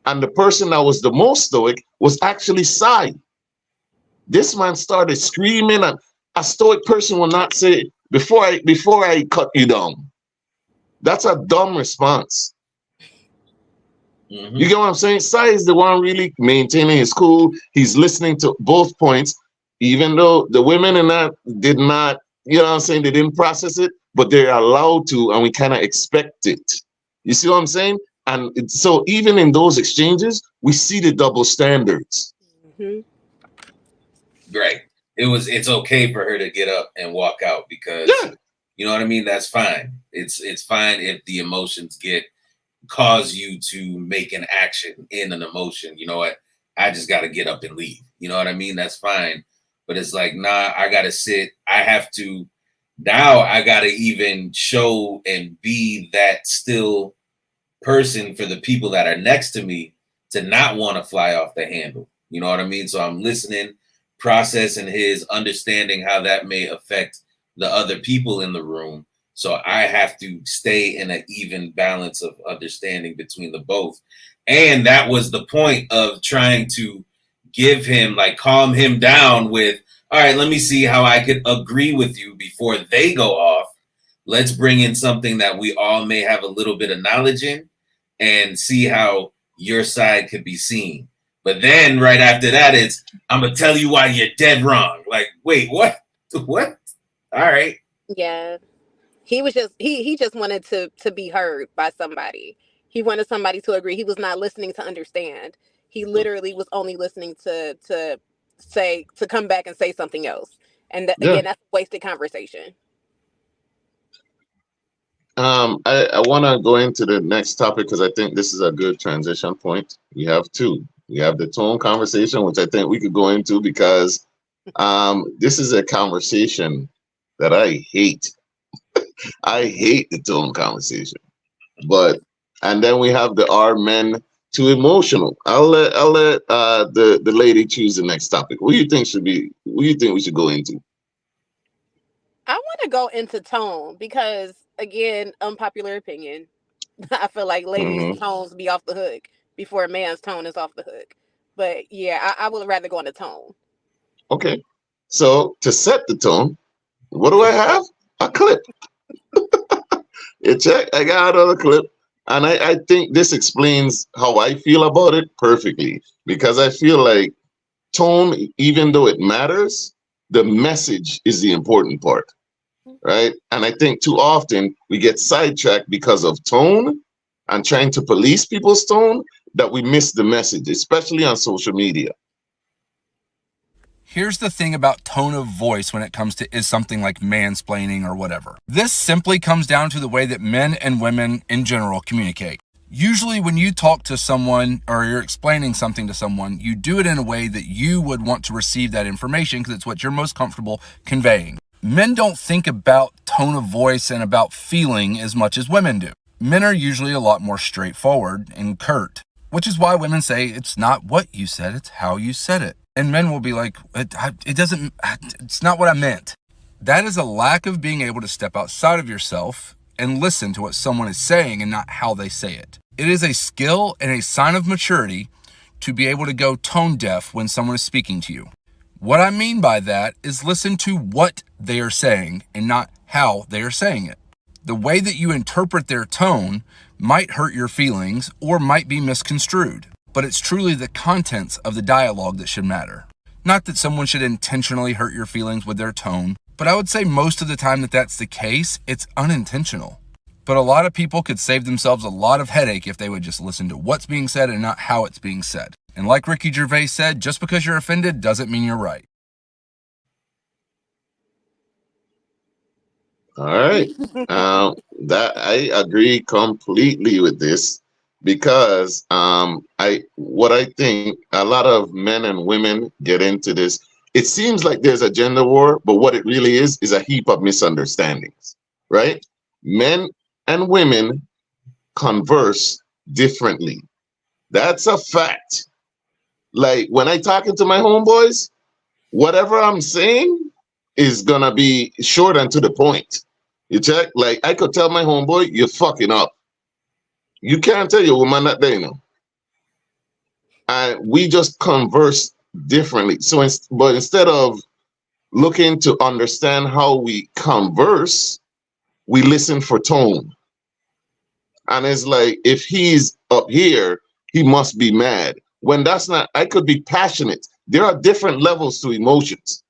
And the person that was the most stoic was actually Sai. This man started screaming, and a stoic person will not say, before I cut you down. That's a dumb response. You get what I'm saying? Sai is the one really maintaining his cool. He's listening to both points, even though the women in that did not, you know what I'm saying, they didn't process it, but they're allowed to, and we kind of expect it. You see what I'm saying? And so even in those exchanges, we see the double standards. Hmm. Right. It's okay for her to get up and walk out because Yeah. you know what I mean? That's fine. It's fine if the emotions cause you to make an action in an emotion. You know what? I just got to get up and leave. You know what I mean? That's fine. But it's like, nah, I got to sit. I have to, now I got to even show and be that still person for the people that are next to me to not want to fly off the handle. You know what I mean? So I'm listening, processing his, understanding how that may affect the other people in the room. So I have to stay in an even balance of understanding between the both. And that was the point of trying to give him, like, calm him down with, all right, let me see how I could agree with you before they go off. Let's bring in something that we all may have a little bit of knowledge in and see how your side could be seen. But then right after that, it's, I'm going to tell you why you're dead wrong. Like, wait, what? What? All right. Yeah. He was just he just wanted to be heard by somebody. He wanted somebody to agree. He was not listening to understand. He literally was only listening to say, to come back and say something else. And Yeah. again, that's a wasted conversation. I want to go into the next topic because I think this is a good transition point. We have two. We have the tone conversation, which I think we could go into because this is a conversation that I hate. I hate the tone conversation. But and then we have the are men too emotional? I'll let the lady choose the next topic. What do you think should be? What do you think we should go into? I want to go into tone because, again, unpopular opinion. I feel like ladies' Hmm. tones be off the hook before a man's tone is off the hook. But yeah, I would rather go into tone. Okay. So to set the tone, what do I have? A clip. Check. I got another clip. And I think this explains how I feel about it perfectly. Because I feel like tone, even though it matters, the message is the important part. Right? And I think too often we get sidetracked because of tone and trying to police people's tone that we miss the message, especially on social media. Here's the thing about tone of voice when it comes to is something like mansplaining or whatever. This simply comes down to the way that men and women in general communicate. Usually when you talk to someone or you're explaining something to someone, you do it in a way that you would want to receive that information because it's what you're most comfortable conveying. Men don't think about tone of voice and about feeling as much as women do. Men are usually a lot more straightforward and curt, which is why women say it's not what you said, it's how you said it. And men will be like, it's not what I meant. That is a lack of being able to step outside of yourself and listen to what someone is saying and not how they say it. It is a skill and a sign of maturity to be able to go tone deaf when someone is speaking to you. What I mean by that is listen to what they are saying and not how they are saying it. The way that you interpret their tone might hurt your feelings or might be misconstrued, but it's truly the contents of the dialogue that should matter. Not that someone should intentionally hurt your feelings with their tone, but I would say most of the time that that's the case, it's unintentional. But a lot of people could save themselves a lot of headache if they would just listen to what's being said and not how it's being said. And like Ricky Gervais said, just because you're offended doesn't mean you're right. All right. That I agree completely with this because what I think a lot of men and women get into this. It seems like there's a gender war, but what it really is a heap of misunderstandings, right? Men and women converse differently. That's a fact. Like when I talking to my homeboys, whatever I'm saying is gonna be short and to the point. You check? Like I could tell my homeboy, you're fucking up. You can't tell your woman that they know. And we just converse differently. So, but instead of looking to understand how we converse, we listen for tone. And it's like, if he's up here, he must be mad. When that's not, I could be passionate. There are different levels to emotions,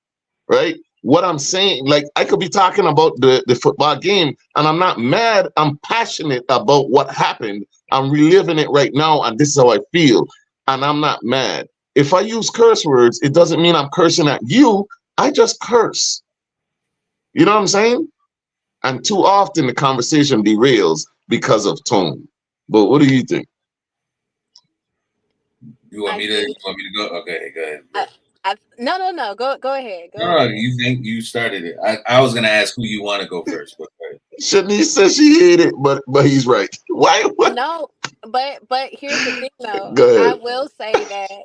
right? What I'm saying, like I could be talking about the football game and I'm not mad. I'm passionate about what happened. I'm reliving it right now and this is how I feel. And I'm not mad. If I use curse words, it doesn't mean I'm cursing at you. I just curse. You know what I'm saying? And too often the conversation derails because of tone. But what do you think? You want me to go? Okay, go ahead. No. Go ahead. Go No, ahead. you think you started it. I was gonna ask who you want to go first, but go ahead. Shanice says she hate it, but he's right. Why? What? No, but here's the thing though. Go I ahead. will say that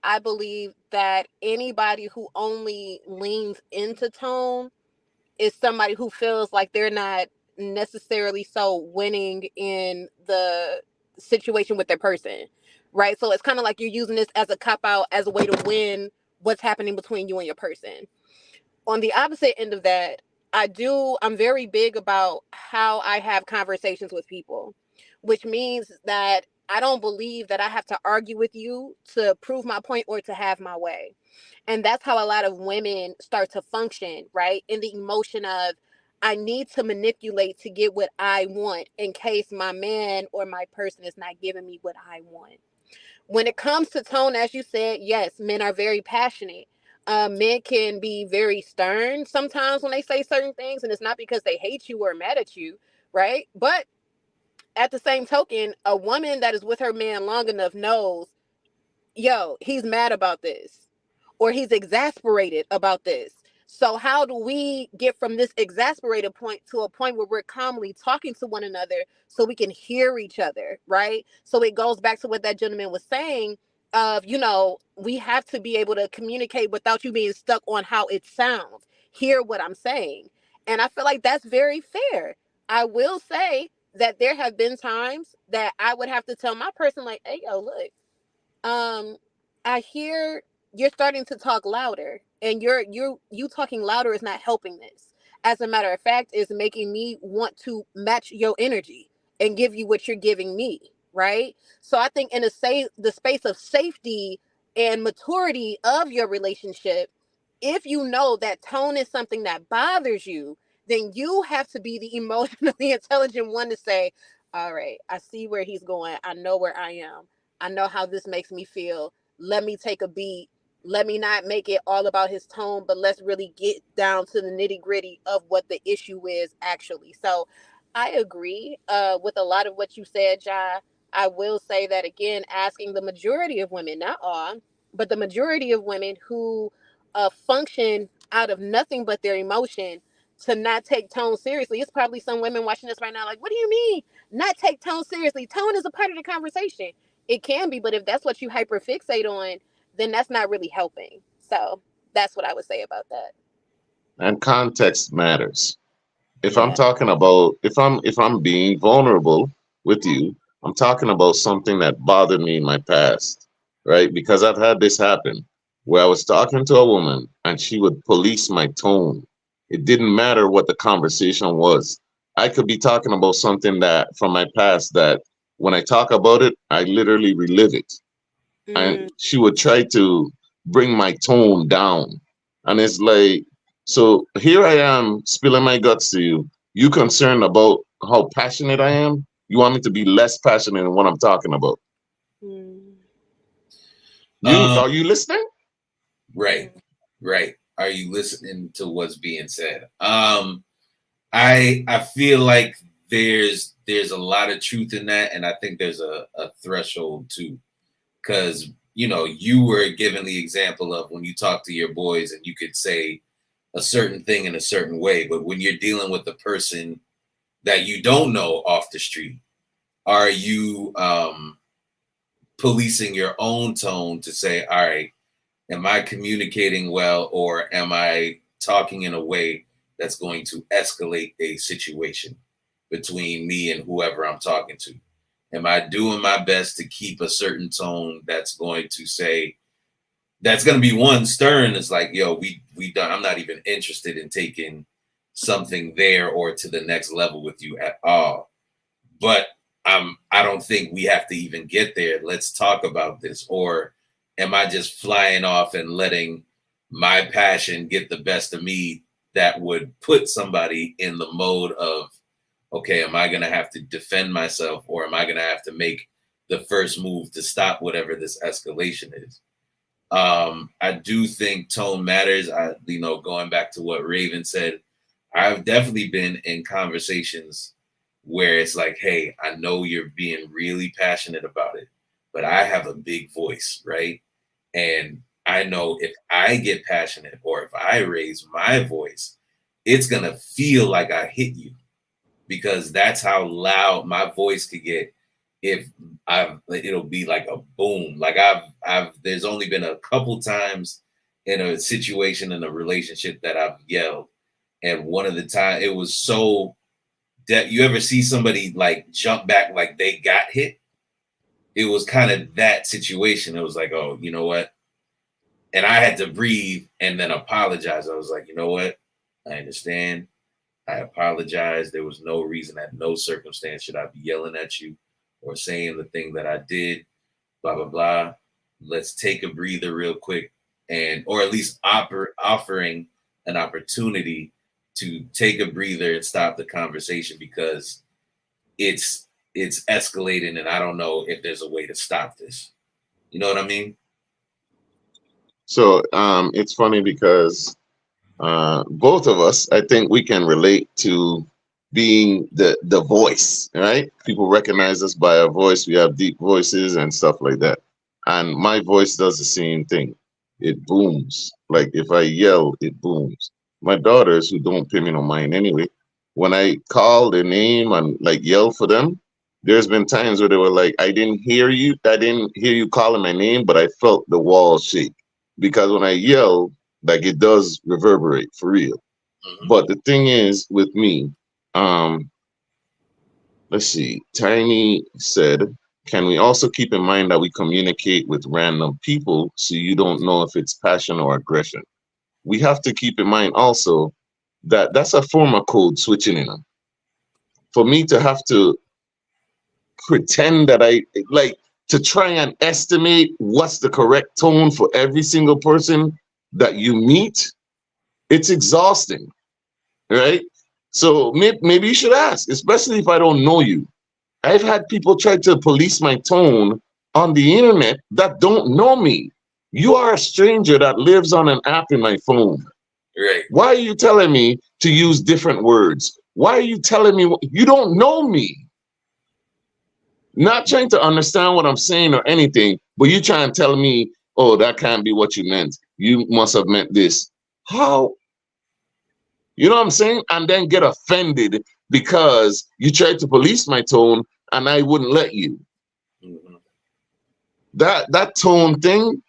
I believe that anybody who only leans into tone is somebody who feels like they're not necessarily so winning in the situation with their person, right? So it's kind of like you're using this as a cop out, as a way to win what's happening between you and your person. On the opposite end of that, I'm very big about how I have conversations with people, which means that I don't believe that I have to argue with you to prove my point or to have my way. And that's how a lot of women start to function, right? In the emotion of, I need to manipulate to get what I want in case my man or my person is not giving me what I want. When it comes to tone, as you said, yes, men are very passionate. Men can be very stern sometimes when they say certain things, and it's not because they hate you or mad at you, right? But at the same token, a woman that is with her man long enough knows, yo, he's mad about this, or he's exasperated about this. So how do we get from this exasperated point to a point where we're calmly talking to one another so we can hear each other, right? So it goes back to what that gentleman was saying of, we have to be able to communicate without you being stuck on how it sounds. Hear what I'm saying. And I feel like that's very fair. I will say that there have been times that I would have to tell my person like, hey, yo, look, I hear you're starting to talk louder, and you talking louder is not helping this. As a matter of fact, is making me want to match your energy and give you what you're giving me, right? So I think in the space of safety and maturity of your relationship, if you know that tone is something that bothers you, then you have to be the emotionally intelligent one to say, all right, I see where he's going. I know where I am. I know how this makes me feel. Let me take a beat. Let me not make it all about his tone, but let's really get down to the nitty gritty of what the issue is actually. So I agree with a lot of what you said, Jai. I will say that again, asking the majority of women, not all, but the majority of women who function out of nothing but their emotion to not take tone seriously. It's probably some women watching this right now like, what do you mean not take tone seriously? Tone is a part of the conversation. It can be, but if that's what you hyperfixate on, then that's not really helping. So that's what I would say about that. And context matters. If I'm Yeah. talking about if I'm being vulnerable with you, I'm talking about something that bothered me in my past, right? Because I've had this happen where I was talking to a woman and she would police my tone. It didn't matter what the conversation was. I could be talking about something that from my past that when I talk about it, I literally relive it. And she would try to bring my tone down. And it's like, so here I am spilling my guts to you. You concerned about how passionate I am? You want me to be less passionate in what I'm talking about? You Um, are you listening? right, right. Are you listening to what's being said? I feel like there's a lot of truth in that, and I think there's a threshold too, because you were given the example of when you talk to your boys and you could say a certain thing in a certain way, but when you're dealing with the person that you don't know off the street, are you policing your own tone to say, all right, am I communicating well, or am I talking in a way that's going to escalate a situation between me and whoever I'm talking to? Am I doing my best to keep a certain tone that's going to say, that's going to be one stern? It's like, yo, we done. I'm not even interested in taking something there or to the next level with you at all. But I don't think we have to even get there. Let's talk about this. Or am I just flying off and letting my passion get the best of me that would put somebody in the mode of, okay, am I going to have to defend myself, or am I going to have to make the first move to stop whatever this escalation is? I do think tone matters. Going back to what Raven said, I've definitely been in conversations where it's like, hey, I know you're being really passionate about it, but I have a big voice, right? And I know if I get passionate or if I raise my voice, it's going to feel like I hit you, because that's how loud my voice could get. It'll be like a boom. Like there's only been a couple times in a situation in a relationship that I've yelled. And one of the time it was so that you ever see somebody like jump back like they got hit? It was kind of that situation. It was like, oh, you know what? And I had to breathe and then apologize. I was like, you know what? I understand. I apologize. There was no reason, at no circumstance should I be yelling at you or saying the thing that I did, blah, blah, blah. Let's take a breather real quick, or at least offering an opportunity to take a breather and stop the conversation, because it's escalating and I don't know if there's a way to stop this. You know what I mean? So it's funny because both of us, I think we can relate to being the voice, right? People recognize us by our voice. We have deep voices and stuff like that. And my voice does the same thing. It booms. Like if I yell, it booms. My daughters, who don't pay me no mind anyway, when I call their name and like yell for them, there's been times where they were like, I didn't hear you. I didn't hear you calling my name, but I felt the walls shake. Because when I yell, like it does reverberate for real. Mm-hmm. But the thing is with me, let's see, Tiny said, can we also keep in mind that we communicate with random people, so you don't know if it's passion or aggression? We have to keep in mind also that that's a form of code switching in them. For me to have to pretend that I like to try and estimate what's the correct tone for every single person that you meet, it's exhausting, right? So maybe you should ask, especially if I don't know you. I've had people try to police my tone on the internet that don't know me. You are a stranger that lives on an app in my phone. Right. Why are you telling me to use different words? Why are you telling me you don't know me? Not trying to understand what I'm saying or anything, but you try and tell me, oh, that can't be what you meant. You must have meant this. How? You know what I'm saying? And then get offended because you tried to police my tone and I wouldn't let you. Mm-hmm. That tone thing,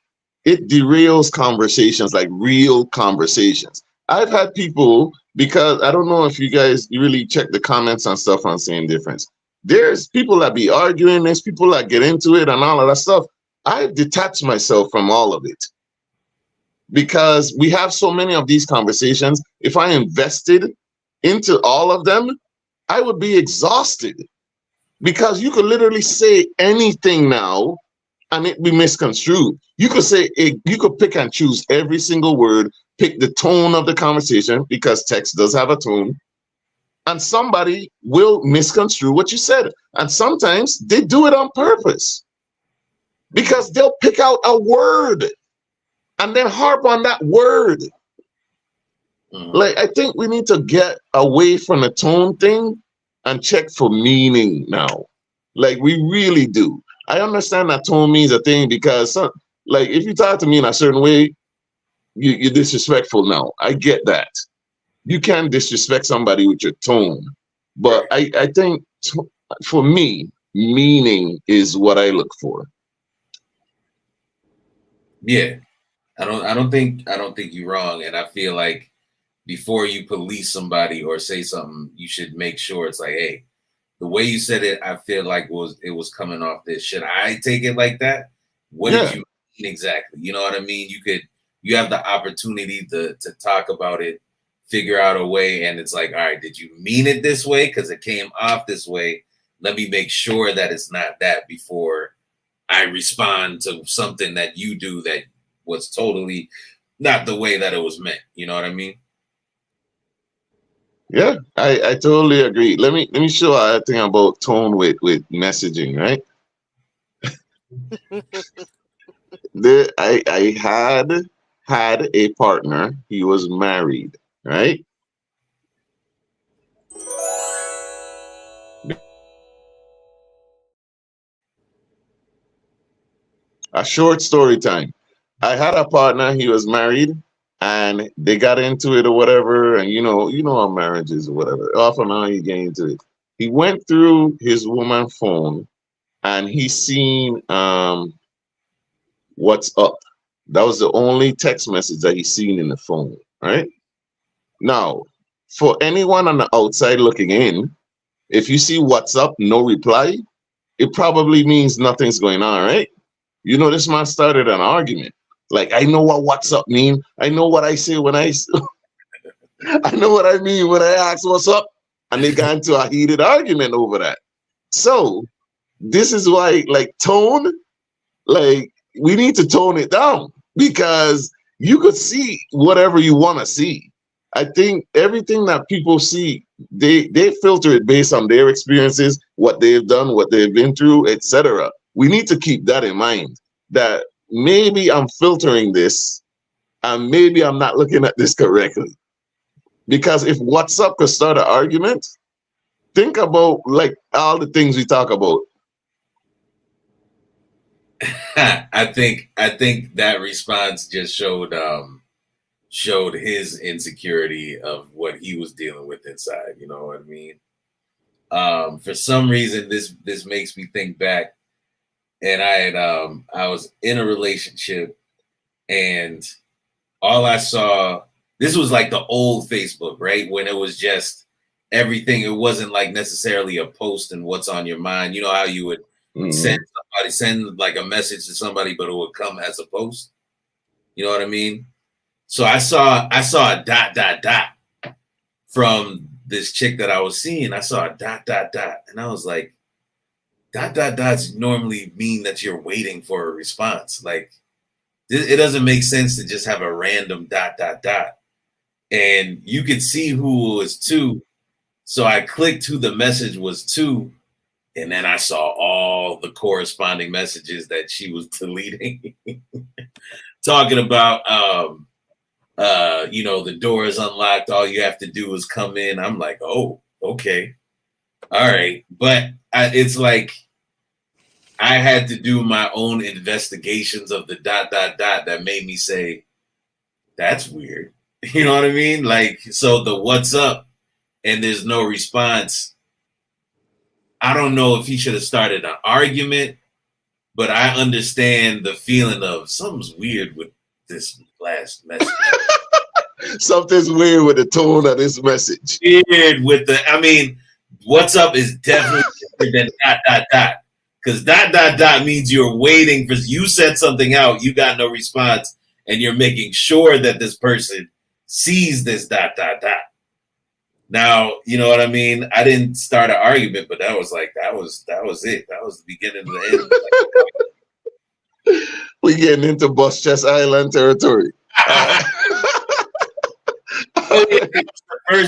it derails conversations, like real conversations. I've had people, because I don't know if you guys really check the comments and stuff on Same Difference. There's people that be arguing, there's people that get into it and all of that stuff. I've detached myself from all of it because we have so many of these conversations. If I invested into all of them, I would be exhausted because you could literally say anything now and it be misconstrued. You could say you could pick and choose every single word, pick the tone of the conversation because text does have a tone, and somebody will misconstrue what you said. And sometimes they do it on purpose because they'll pick out a word and then harp on that word. Like, I think we need to get away from the tone thing and check for meaning now. Like, we really do. I understand that tone means a thing because, like, if you talk to me in a certain way, you're disrespectful now. I get that. You can't disrespect somebody with your tone. But I think for me, meaning is what I look for. Yeah. I don't think you're wrong. And I feel like before you police somebody or say something, you should make sure it's like, hey, the way you said it, I feel like it was coming off this. Should I take it like that? What did you mean exactly? You know what I mean? You have the opportunity to talk about it, figure out a way, and it's like, all right, did you mean it this way? Because it came off this way. Let me make sure that it's not that before I respond to something that you do that was totally not the way that it was meant. You know what I mean? Yeah, I totally agree. Let me show a thing about tone with messaging, right? I had a partner. He was married, right? A short story time. I had a partner. He was married, and they got into it or whatever. And you know how marriage is or whatever. Off and on, you get into it. He went through his woman phone, and he seen what's up. That was the only text message that he seen in the phone, right? Now, for anyone on the outside looking in, if you see what's up, no reply, it probably means nothing's going on, right? You know, this man started an argument. Like, I know what what's up mean. I know what I say when I I know what I mean when I ask what's up. And they got into a heated argument over that. So this is why, like, tone, like, we need to tone it down because you could see whatever you want to see. I think everything that people see, they filter it based on their experiences, what they've done, what they've been through, etc. We need to keep that in mind, that maybe I'm filtering this and maybe I'm not looking at this correctly. Because if WhatsApp could start an argument, think about like all the things we talk about. I think that response just showed his insecurity of what he was dealing with inside. You know what I mean? For some reason, this makes me think back, and I was in a relationship, and all I saw, this was like the old Facebook, right? When it was just everything. It wasn't like necessarily a post and what's on your mind. You know how you would send like a message to somebody, but it would come as a post. You know what I mean? So I saw a dot from this chick that I was seeing. I saw a dot, and I was like, dots normally mean that you're waiting for a response. Like, it doesn't make sense to just have a random dot. And you could see who it was to. So I clicked who the message was to, and then I saw all the corresponding messages that she was deleting. Talking about the door is unlocked, all you have to do is come in. I'm like, oh, okay. All right. But it's like I had to do my own investigations of the dot that made me say, that's weird. You know what I mean? Like, so the what's up and there's no response. I don't know if he should have started an argument, but I understand the feeling of something's weird with this last message. Something's weird with the tone of this message. Weird with what's up is definitely different than dot. Because dot means you're waiting for, you said something out, you got no response, and you're making sure that this person sees this dot. Now, you know what I mean? I didn't start an argument, but that was it. That was the beginning of the end. We getting into Bus Chest Island territory. Oh, yeah,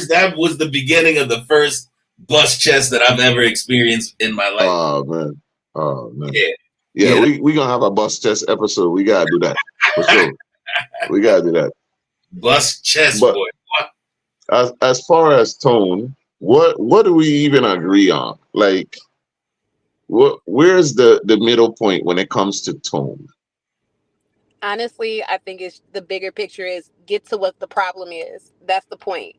that was the beginning of the first bus chest that I've ever experienced in my life. Oh man. Yeah. We gonna have a bus chest episode. We gotta do that for sure. We gotta do that. Bus chest, boy. As far as tone, what do we even agree on? Like, where's the middle point when it comes to tone? Honestly, I think it's the bigger picture is get to what the problem is. That's the point.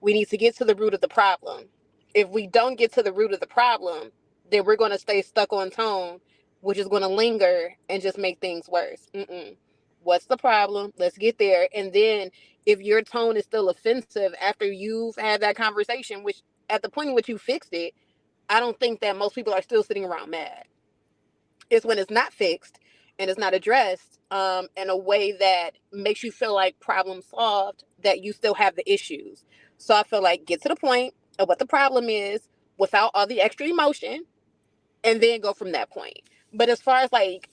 We need to get to the root of the problem. If we don't get to the root of the problem, then we're going to stay stuck on tone, which is going to linger and just make things worse. What's the problem? Let's get there. And then if your tone is still offensive after you've had that conversation, which at the point in which you fixed it, I don't think that most people are still sitting around mad. It's when it's not fixed and it's not addressed in a way that makes you feel like problem solved, that you still have the issues. So I feel like get to the point of what the problem is without all the extra emotion and then go from that point. But as far as like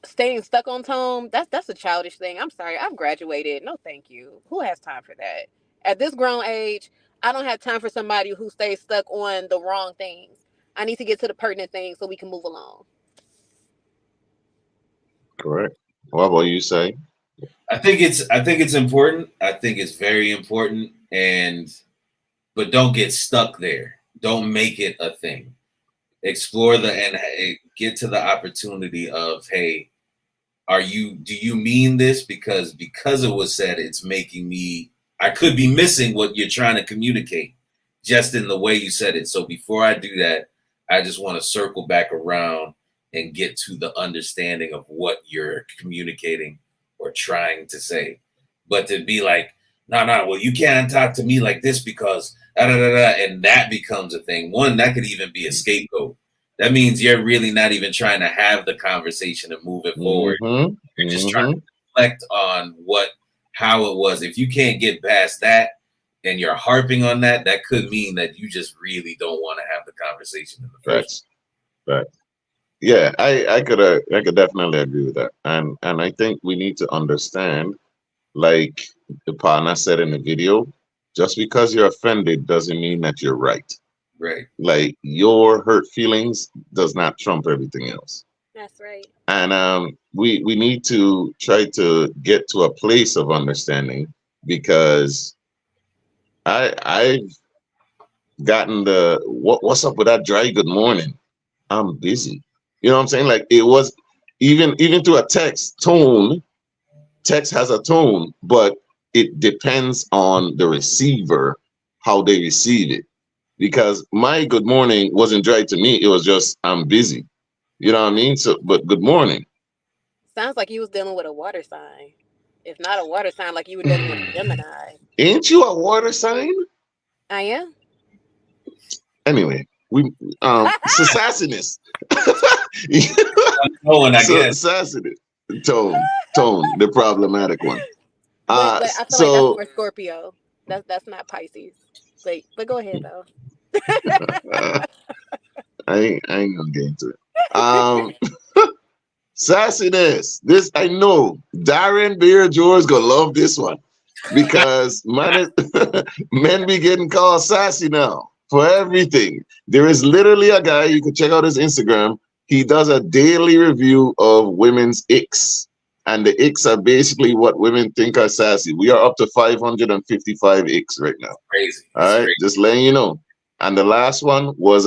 staying stuck on tone, that's a childish thing. I'm sorry, I've graduated. No, thank you. Who has time for that? At this grown age, I don't have time for somebody who stays stuck on the wrong things. I need to get to the pertinent things so we can move along. Correct. What about you, say? I think it's important. I think it's very important, but don't get stuck there. Don't make it a thing. Explore and get to the opportunity of, hey, do you mean this? Because it was said, it's making me, I could be missing what you're trying to communicate just in the way you said it. So before I do that, I just want to circle back around and get to the understanding of what you're communicating or trying to say. But to be like, no, well, you can't talk to me like this because and that becomes a thing. One, that could even be a scapegoat. That means you're really not even trying to have the conversation and move it forward. You're just trying to reflect on how it was. If you can't get past that and you're harping on that, that could mean that you just really don't want to have the conversation in the first place. Right. Yeah, I could definitely agree with that. And I think we need to understand, like the partner said in the video, just because you're offended doesn't mean that you're right. Right. Like your hurt feelings does not trump everything else. That's right. And we need to try to get to a place of understanding, because I've gotten what's up with that dry good morning? I'm busy. You know what I'm saying? Like it was even to a text tone. Text has a tone, but it depends on the receiver, how they receive it. Because my good morning wasn't dry to me. It was just, I'm busy. You know what I mean? So, but good morning. Sounds like you was dealing with a water sign. If not a water sign, like you were dealing with a Gemini. Ain't you a water sign? I am. Anyway, we sassiness. Sassiness. Tone, the problematic one. But I feel like that's more Scorpio. That's not Pisces. But go ahead though. I ain't gonna get into it. Sassiness. This I know. Darren Beer George gonna love this one, because men be getting called sassy now for everything. There is literally a guy, you can check out his Instagram. He does a daily review of women's icks, and the icks are basically what women think are sassy. We are up to 555 icks right now. Crazy. All right, crazy. Just letting you know. And the last one was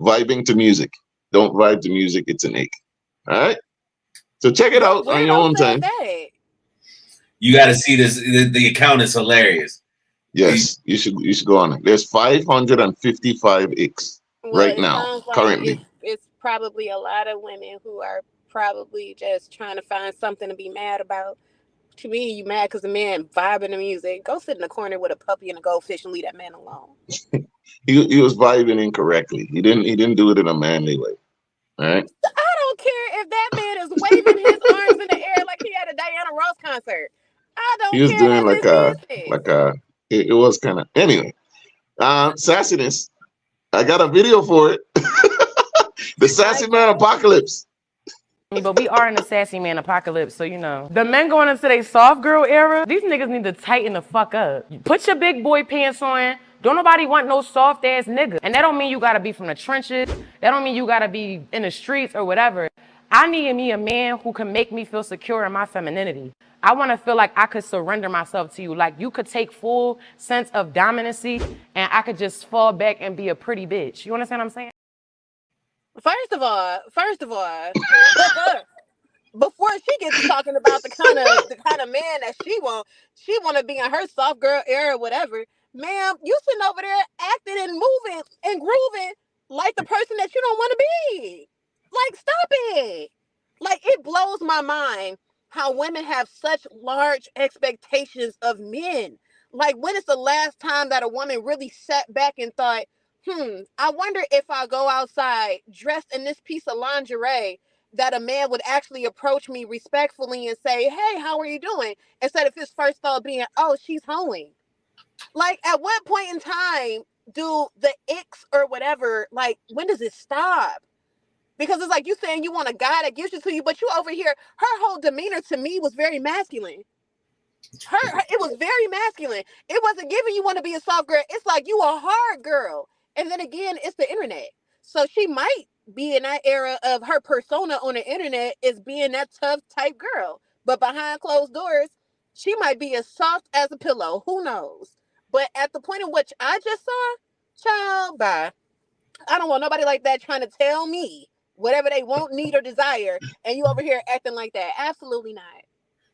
vibing to music. Don't vibe to music; it's an ick. All right. So check it out on your own time. You got to see this. The account is hilarious. Yes, you should go on it. There's 555 icks right now, currently. It's probably a lot of women who are probably just trying to find something to be mad about. To me, you mad because the man vibing to music. Go sit in the corner with a puppy and a goldfish and leave that man alone. He was vibing incorrectly. He didn't do it in a manly way. All right. I don't care if that man is waving his arms in the air like he had a Diana Ross concert. I don't care. He was doing it was kind of, anyway. Sassiness. I got a video for it. The Sassy Man Apocalypse. But we are in a sassy man apocalypse, so you know. The men going into their soft girl era, these niggas need to tighten the fuck up. Put your big boy pants on. Don't nobody want no soft ass nigga. And that don't mean you gotta be from the trenches. That don't mean you gotta be in the streets or whatever. I need me a man who can make me feel secure in my femininity. I want to feel like I could surrender myself to you. Like you could take full sense of dominancy and I could just fall back and be a pretty bitch. You understand what I'm saying? First of all, before she gets talking about the kind of man that she want to be in her soft girl era, whatever. Ma'am, you sitting over there acting and moving and grooving like the person that you don't want to be. Like, stop it. Like, it blows my mind how women have such large expectations of men. Like, when is the last time that a woman really sat back and thought, I wonder if I go outside dressed in this piece of lingerie, that a man would actually approach me respectfully and say, hey, how are you doing? Instead of his first thought being, oh, she's hoeing. Like, at what point in time do the icks or whatever, like, when does it stop? Because it's like you saying you want a guy that gives it to you, but you over here, her whole demeanor to me was very masculine. It was very masculine. It wasn't giving you want to be a soft girl. It's like you a hard girl. And then again, it's the internet. So she might be in that era of her persona on the internet is being that tough type girl. But behind closed doors, she might be as soft as a pillow. Who knows? But at the point in which I just saw, child, bye. I don't want nobody like that trying to tell me whatever they want, need, or desire, and you over here acting like that. Absolutely not.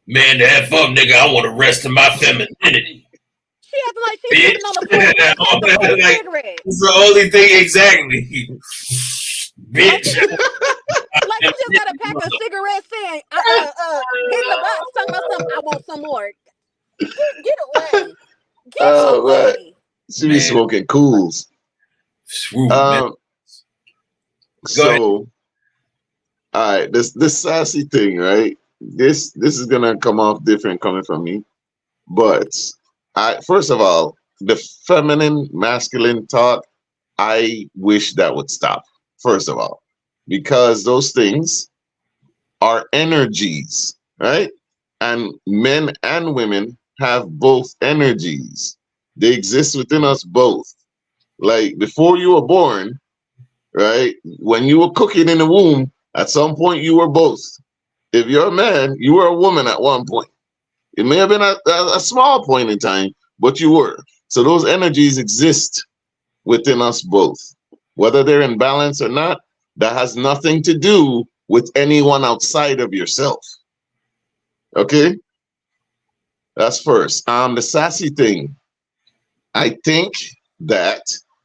Man, to F up, nigga, I want to rest in my femininity. She acting like she's sitting on the porch with a like, cigarette. it's the only thing, exactly. Bitch. Like you just got a pack of cigarettes saying, hitting the box, talking about something, I want some more. Get away. Get away. Right. She be smoking cools. Swoop, so, all right, this sassy thing, right? This is gonna come off different coming from me, but first of all, the feminine masculine talk, I wish that would stop. First of all, because those things are energies, right? And men and women have both energies. They exist within us both. Like before you were born, right? When you were cooking in the womb, at some point you were both. If you're a man, you were a woman at one point. It may have been a small point in time, but you were. So those energies exist within us both. Whether they're in balance or not, that has nothing to do with anyone outside of yourself. Okay? That's first. The sassy thing. I think that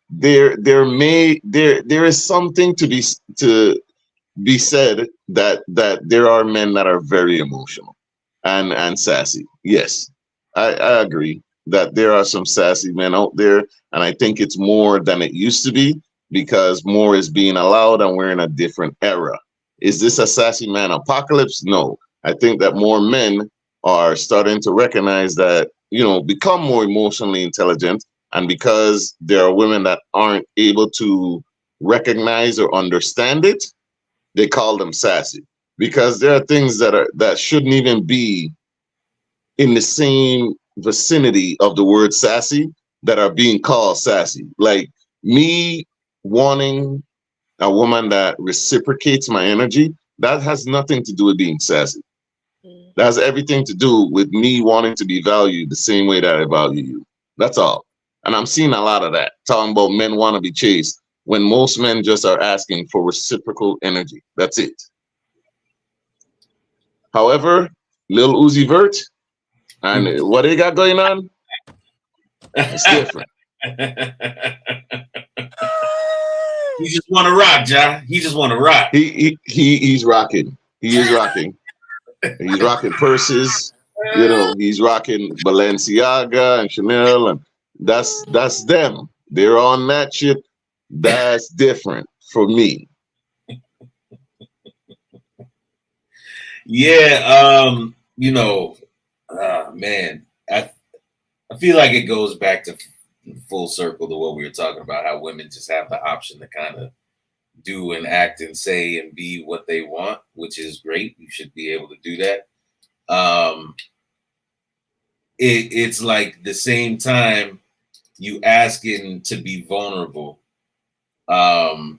there is something to be said that there are men that are very emotional and sassy. Yes, I agree that there are some sassy men out there, and I think it's more than it used to be because more is being allowed and we're in a different era. Is this a sassy man apocalypse? No. I think that more men are starting to recognize that, become more emotionally intelligent. And because there are women that aren't able to recognize or understand it, they call them sassy. Because there are things that shouldn't even be in the same vicinity of the word sassy that are being called sassy. Like me wanting a woman that reciprocates my energy, that has nothing to do with being sassy. That has everything to do with me wanting to be valued the same way that I value you. That's all. And I'm seeing a lot of that, talking about men want to be chased when most men just are asking for reciprocal energy. That's it. However, Lil Uzi Vert and what they got going on, it's different. He just want to rock, John. He just want to rock. He's rocking. He is rocking. He's rocking purses. He's rocking Balenciaga and Chanel, and that's them. They're on that shit. That's different for me. Yeah, man, I feel like it goes back to full circle to what we were talking about, how women just have the option to kind of do and act and say and be what they want, which is great. You should be able to do that. It's like the same time you asking to be vulnerable, but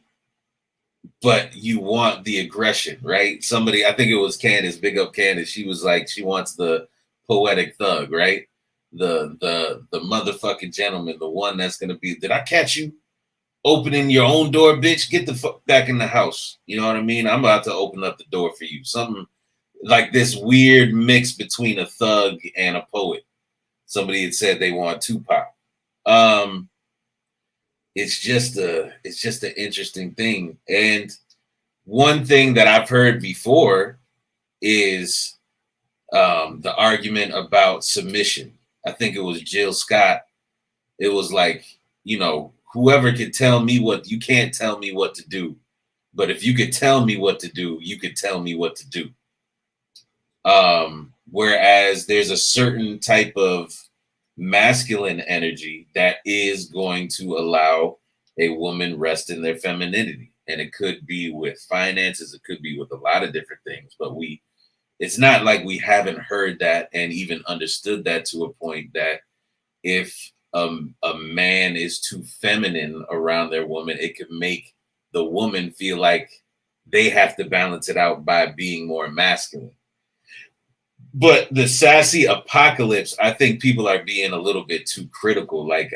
you want the aggression, right? Somebody, I think it was Candace, big up Candace. She was like, she wants the poetic thug, right? The motherfucking gentleman, the one that's gonna be, did I catch you opening your own door, bitch? Get the fuck back in the house. You know what I mean? I'm about to open up the door for you. Something like this weird mix between a thug and a poet. Somebody had said they want Tupac. It's just an interesting thing. And one thing that I've heard before is the argument about submission. I think it was Jill Scott. It was like, you know, whoever could tell me what, you can't tell me what to do. But if you could tell me what to do, you could tell me what to do. Whereas there's a certain type of masculine energy that is going to allow a woman rest in their femininity. And it could be with finances, it could be with a lot of different things, but it's not like we haven't heard that and even understood that to a point that if a man is too feminine around their woman, it could make the woman feel like they have to balance it out by being more masculine. But the sassy apocalypse, I think people are being a little bit too critical. Like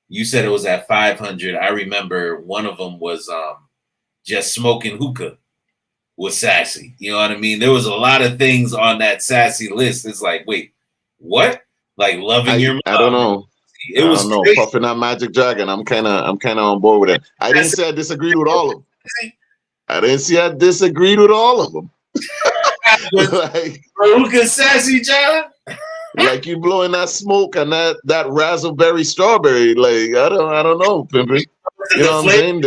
you said, it was at 500. I remember one of them was just smoking hookah was sassy. You know what I mean? There was a lot of things on that sassy list. It's like, wait, what? Like loving your mom. I don't know. It was crazy. Puffing that Magic Dragon. I'm kind of on board with it. I didn't say I disagreed with all of them. I didn't say I disagreed with all of them. Like hookah sassy, John. Like you blowing that smoke and that raspberry strawberry. Like I don't know, Pimpin. You know what I'm saying?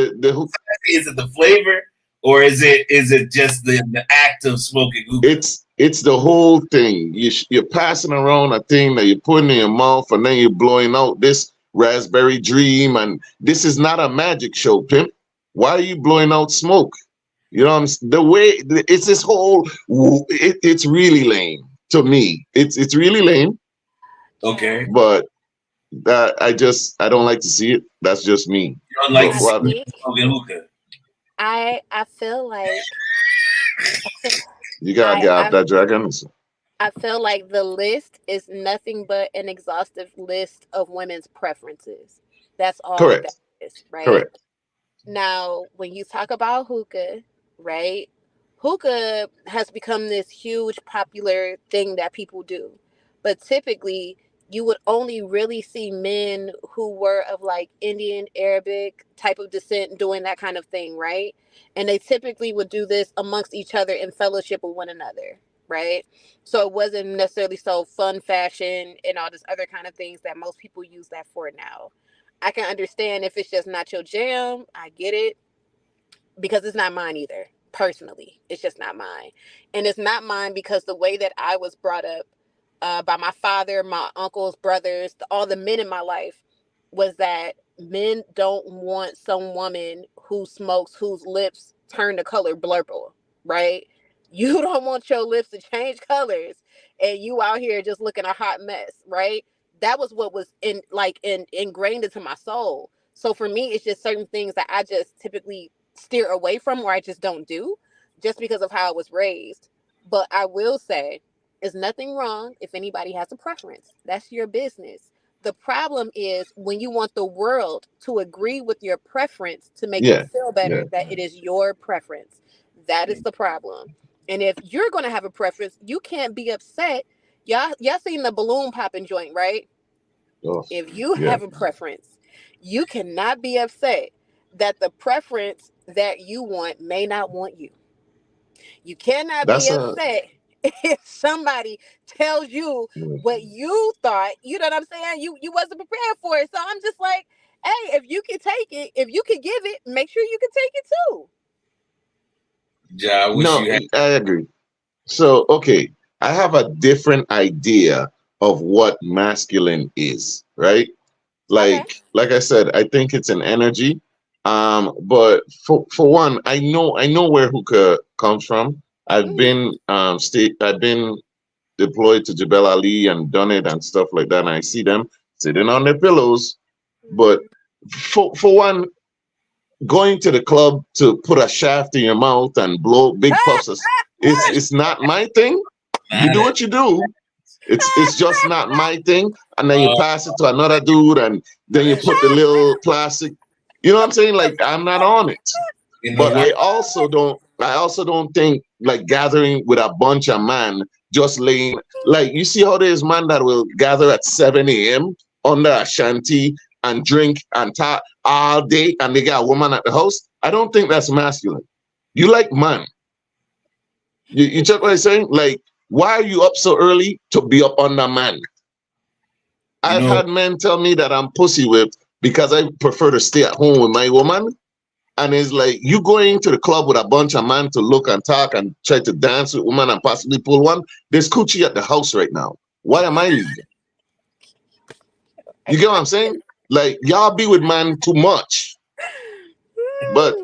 Is it the flavor, or is it just the act of smoking hookah? It's the whole thing. You're passing around a thing that you're putting in your mouth, and then you're blowing out this raspberry dream. And this is not a magic show, Pimp. Why are you blowing out smoke? You know, the way it's this whole. It's really lame to me. It's really lame. Okay, but I don't like to see it. That's just me. You don't like to see hookah. I feel like you gotta get off that dragon. I feel like the list is nothing but an exhaustive list of women's preferences. That's all. Correct. That is, right? Correct. Now, when you talk about hookah, right? Hookah has become this huge popular thing that people do. But typically, you would only really see men who were of like Indian, Arabic type of descent doing that kind of thing, right? And they typically would do this amongst each other in fellowship with one another, right? So it wasn't necessarily so fun fashion and all this other kind of things that most people use that for now. I can understand if it's just not your jam. I get it. Because it's not mine either. Personally, it's just not mine. And it's not mine because the way that I was brought up by my father, my uncles, brothers, all the men in my life was that men don't want some woman who smokes, whose lips turn the color blurple, right? You don't want your lips to change colors and you out here just looking a hot mess, right? That was what was ingrained into my soul. So for me, it's just certain things that I just typically steer away from or I just don't do just because of how I was raised. But I will say there's nothing wrong if anybody has a preference. That's your business. The problem is when you want the world to agree with your preference to make you feel better, that it is your preference. That is the problem. And if you're going to have a preference, you can't be upset. Y'all seen the balloon popping joint, right? Oh, if you have a preference, you cannot be upset that the preference that you want may not want you. You cannot be upset if somebody tells you what you thought, you know what I'm saying? You wasn't prepared for it. So I'm just like, hey, if you can take it, if you can give it, make sure you can take it too. Yeah, I agree. So, okay, I have a different idea of what masculine is, right? Okay. Like I said, I think it's an energy. But for one, I know where hookah comes from. I've been deployed to Jebel Ali and done it and stuff like that, and I see them sitting on their pillows. But for one, going to the club to put a shaft in your mouth and blow big puffs, it's not my thing. You do what you do. It's just not my thing. And then you pass it to another dude, and then you put the little plastic. You know what I'm saying? Like, I'm not on it. In the But word, I also don't think like gathering with a bunch of man just laying, like, you see how there's man that will gather at 7 a.m. under a shanty and drink and talk all day, and they got a woman at the house. I don't think that's masculine. You like man. You check what I'm saying? Like, why are you up so early to be up under man? you I've know, had men tell me that I'm pussy whipped because I prefer to stay at home with my woman. And it's like, you going to the club with a bunch of men to look and talk and try to dance with women and possibly pull one. There's coochie at the house right now. Why am I leaving? You get what I'm saying? Like, y'all be with man too much. But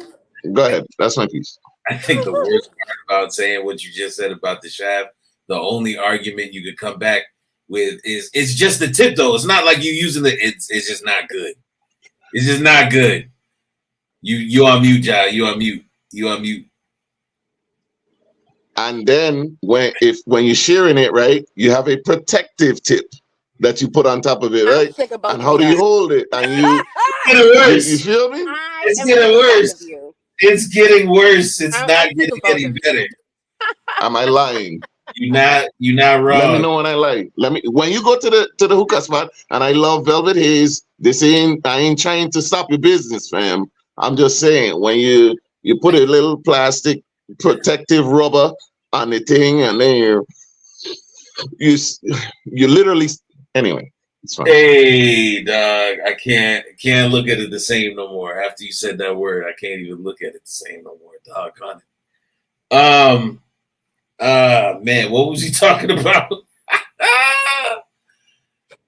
go ahead. That's my piece. I think the worst part about saying what you just said about the shaft, the only argument you could come back with is it's just the tip though. It's not like you using it's just not good. It's just not good. You on mute, Jai. You on mute. You on mute. And then when you're sharing it, right, you have a protective tip that you put on top of it, I'm right? sick of both And of how do you you. hold it? And It's getting you worse. feel me? I It's am getting sick of both of worse. you. It's getting worse. It's I'm not sick getting of both any of you. better. Am I lying? You not Let me wrong. know when I lie. Let me when you go to the hookah spot, and I love Velvet Haze. I ain't trying to stop your business, fam. I'm just saying, when you put a little plastic protective rubber on the thing, and then you s- you literally, anyway, it's fine. Hey, dog, I can't look at it the same no more. After you said that word, I can't even look at it the same no more. Doggone it. Man, what was he talking about?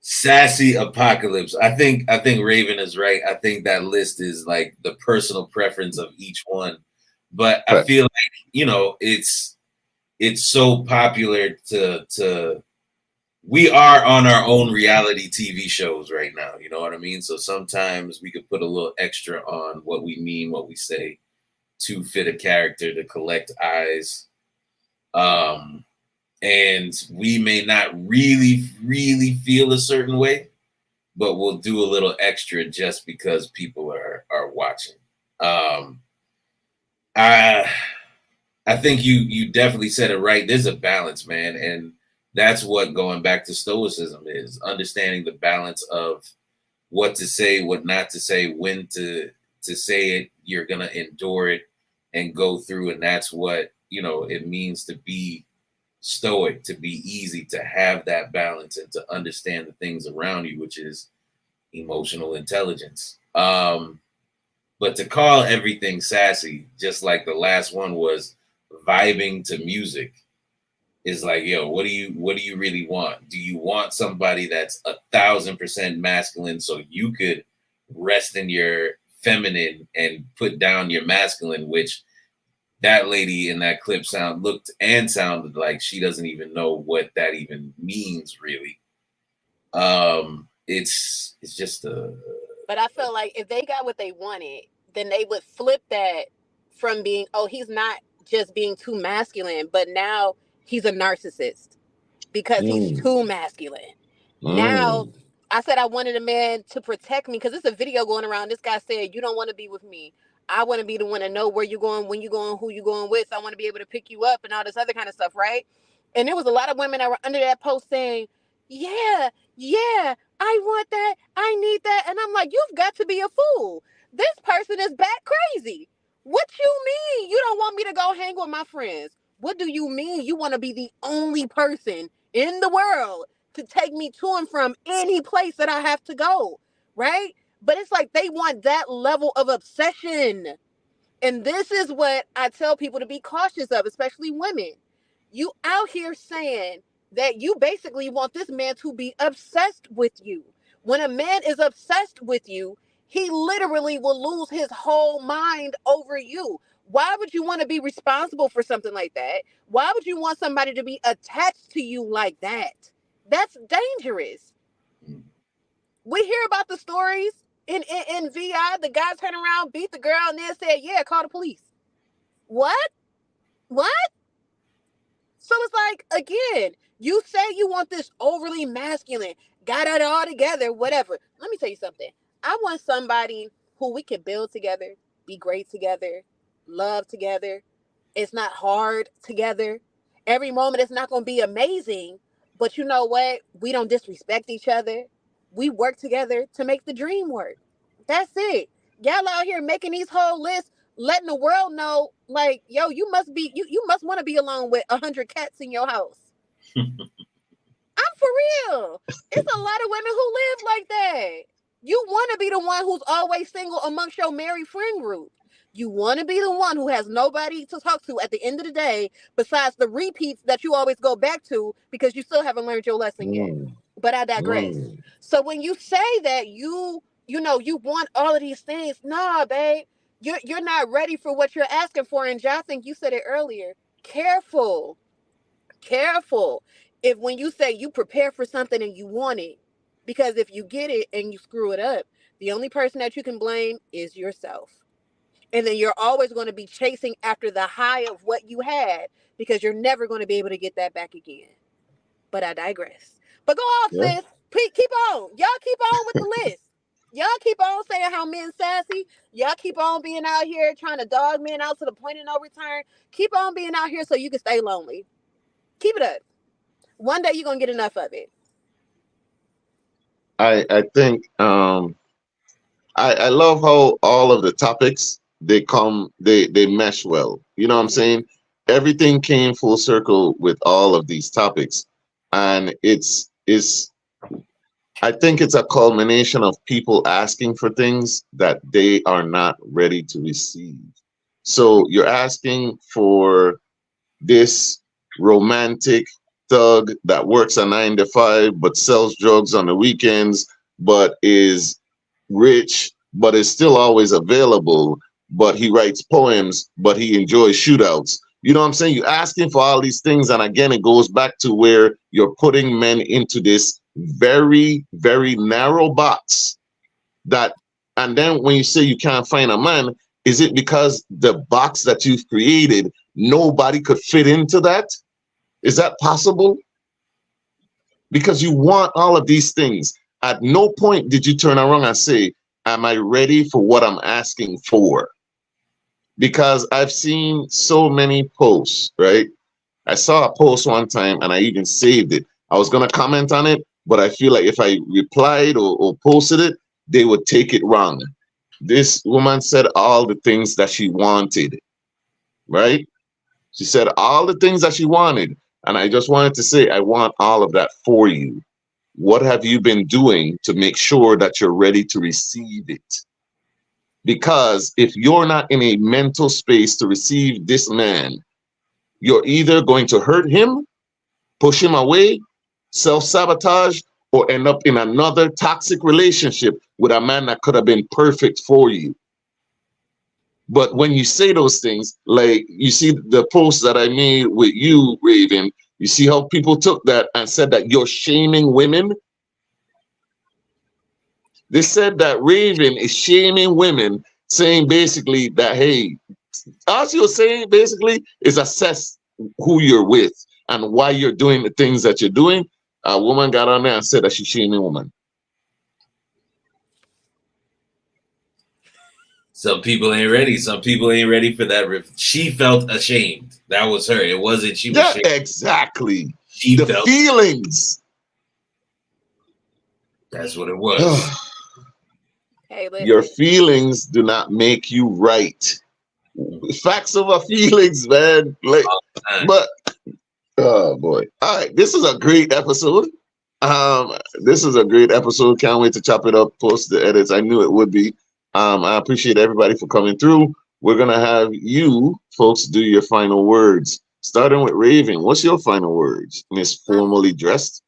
Sassy apocalypse. I think Raven is right. I think that list is like the personal preference of each one. But I But feel like, it's so popular to we are on our own reality TV shows right now. You know what I mean? So sometimes we could put a little extra on what we mean, what we say to fit a character to collect eyes. Um, and we may not really feel a certain way, but we'll do a little extra just because people are watching. Um, I I think you definitely said it right. There's a balance, man, and that's what going back to stoicism is understanding the balance of what to say, what not to say, when to say it. You're gonna endure it and go through, and that's what it means to be stoic, to be easy, to have that balance, and to understand the things around you, which is emotional intelligence. But to call everything sassy, just like the last one was vibing to music, is like, yo, what do you really want? Do you want somebody that's 1,000% masculine so you could rest in your feminine and put down your masculine, which that lady in that clip sounded like she doesn't even know what that even means really. It's just a But I feel like if they got what they wanted, then they would flip that from being, oh, he's not just being too masculine, but now he's a narcissist because he's mm, too masculine. Now, mm, I said I wanted a man to protect me because there's a video going around. This guy said, you don't want to be with me. I want to be the one to know where you're going, when you're going, who you're going with. So I want to be able to pick you up and all this other kind of stuff, right? And there was a lot of women that were under that post saying, yeah, yeah, I want that. I need that. And I'm like, you've got to be a fool. This person is bat crazy. What you mean you don't want me to go hang with my friends? What do you mean you want to be the only person in the world to take me to and from any place that I have to go, right? But it's like they want that level of obsession. And this is what I tell people to be cautious of, especially women. You out here saying that you basically want this man to be obsessed with you. When a man is obsessed with you, he literally will lose his whole mind over you. Why would you want to be responsible for something like that? Why would you want somebody to be attached to you like that? That's dangerous. We hear about the stories in VI. The guy turned around, beat the girl, and then said, "Yeah, call the police." What? What? So it's like, again, you say you want this overly masculine, got it all together, whatever. Let me tell you something. I want somebody who we can build together, be great together, love together. It's not hard together. Every moment it's not going to be amazing, but you know what? We don't disrespect each other. We work together to make the dream work. That's it. Y'all out here making these whole lists, letting the world know, like, yo, you must want to be alone with 100 cats in your house. I'm for real. It's a lot of women who live like that. You want to be the one who's always single amongst your married friend group. You want to be the one who has nobody to talk to at the end of the day besides the repeats that you always go back to because you still haven't learned your lesson yet. But I digress. So when you say that you want all of these things, nah, babe, you're not ready for what you're asking for. And I think you said it earlier. Careful. If when you say you prepare for something and you want it, because if you get it and you screw it up, the only person that you can blame is yourself. And then you're always going to be chasing after the high of what you had because you're never going to be able to get that back again. But I digress. But go off, sis. Keep on. Y'all keep on with the list. Y'all keep on saying how men sassy. Y'all keep on being out here trying to dog men out to the point of no return. Keep on being out here so you can stay lonely. Keep it up. One day you're going to get enough of it. I think I love how all of the topics they mesh well. You know what I'm saying? Everything came full circle with all of these topics, and I think it's a culmination of people asking for things that they are not ready to receive. So you're asking for this romantic thug that works a 9 to 5 but sells drugs on the weekends, but is rich, but is still always available, but he writes poems, but he enjoys shootouts. You know what I'm saying? You're asking for all these things, and again, it goes back to where you're putting men into this very, very narrow box that, and then when you say you can't find a man, is it because the box that you've created, nobody could fit into that? Is that possible? Because you want all of these things. At no point did you turn around and say, am I ready for what I'm asking for? Because I've seen so many posts, right? I saw a post one time and I even saved it. I was going to comment on it, but I feel like if I replied or posted it, they would take it wrong. This woman said all the things that she wanted, right? She said all the things that she wanted. And I just wanted to say, I want all of that for you. What have you been doing to make sure that you're ready to receive it? Because if you're not in a mental space to receive this man, you're either going to hurt him, push him away, self-sabotage, or end up in another toxic relationship with a man that could have been perfect for you. But when you say those things, like you see the post that I made with you, Raven, you see how people took that and said that you're shaming women? They said that Raven is shaming women, saying basically that, hey, all she was saying basically is assess who you're with and why you're doing the things that you're doing. A woman got on there and said that she's shaming women. Some people ain't ready. Some people ain't ready for that. She felt ashamed. That was her. It wasn't she was Yeah, exactly. She the felt feelings. That's what it was. Hey, listen. Your feelings do not make you right. Facts over feelings, man. Like, but oh boy. All right, this is a great episode. This is a great episode. Can't wait to chop it up, post the edits. I knew it would be. I appreciate everybody for coming through. We're gonna have you folks do your final words. Starting with Raven, what's your final words, Miss Formally Dressed?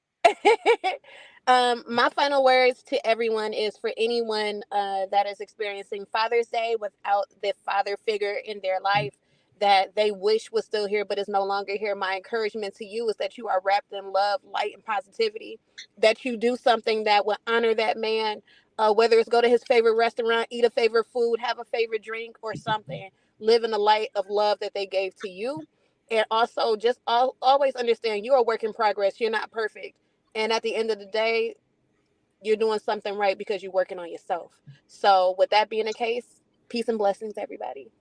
My final words to everyone is for anyone that is experiencing Father's Day without the father figure in their life that they wish was still here but is no longer here. My encouragement to you is that you are wrapped in love, light, and positivity. That you do something that will honor that man, whether it's go to his favorite restaurant, eat a favorite food, have a favorite drink, or something. Live in the light of love that they gave to you. And also, just always understand you're a work in progress. You're not perfect. And at the end of the day, you're doing something right because you're working on yourself. So, with that being the case, peace and blessings, everybody.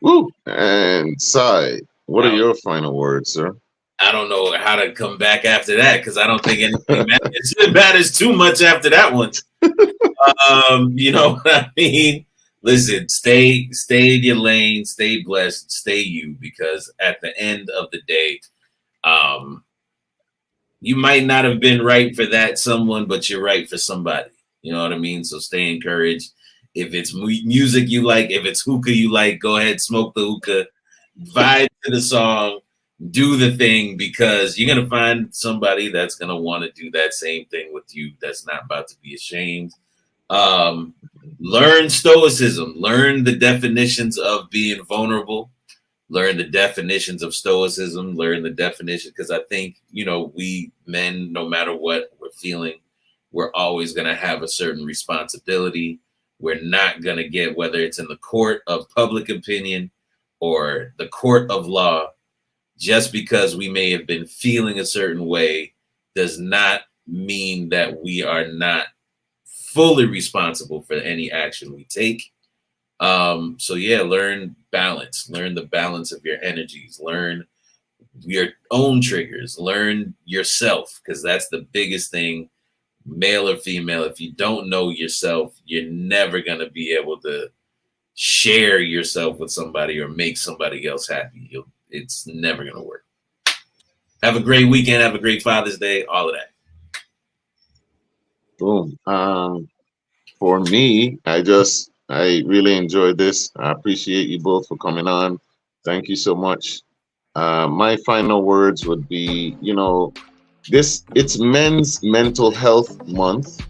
Woo! And Sai, what are your final words, sir? I don't know how to come back after that because I don't think anything matters. It matters too much after that one. You know what I mean? Listen, stay in your lane, stay blessed, stay you, because at the end of the day, you might not have been right for that someone, but you're right for somebody. You know what I mean? So stay encouraged. If it's music you like, if it's hookah you like, go ahead, smoke the hookah, vibe to the song, do the thing, because you're going to find somebody that's going to want to do that same thing with you that's not about to be ashamed. Learn stoicism, learn the definitions of being vulnerable, learn the definitions of stoicism, learn the definition, because I think, you know, we men, no matter what we're feeling, we're always going to have a certain responsibility. We're not going to get, whether it's in the court of public opinion or the court of law, just because we may have been feeling a certain way does not mean that we are not fully responsible for any action we take. So yeah, learn balance, learn the balance of your energies, learn your own triggers, learn yourself, because that's the biggest thing, male or female. If you don't know yourself, you're never going to be able to share yourself with somebody or make somebody else happy. It's never going to work. Have a great weekend. Have a great Father's Day. All of that. Boom. For me, I really enjoyed this. I appreciate you both for coming on. Thank you so much. My final words would be, you know, it's Men's Mental Health Month,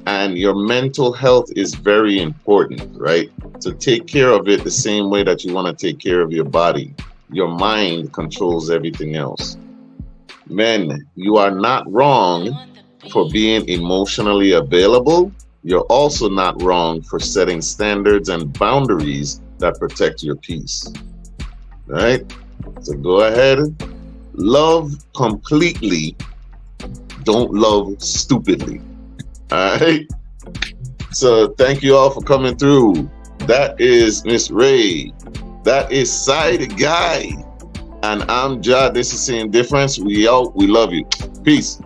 and your mental health is very important, right? To take care of it the same way that you want to take care of your body. Your mind controls everything else. Men, you are not wrong for being emotionally available. You're also not wrong for setting standards and boundaries that protect your peace. All right? So go ahead, love completely, don't love stupidly. All right? So thank you all for coming through. That is Miss Ray. That is Sai the Guy. And I'm Ja. This is Seeing Difference. We love you. Peace.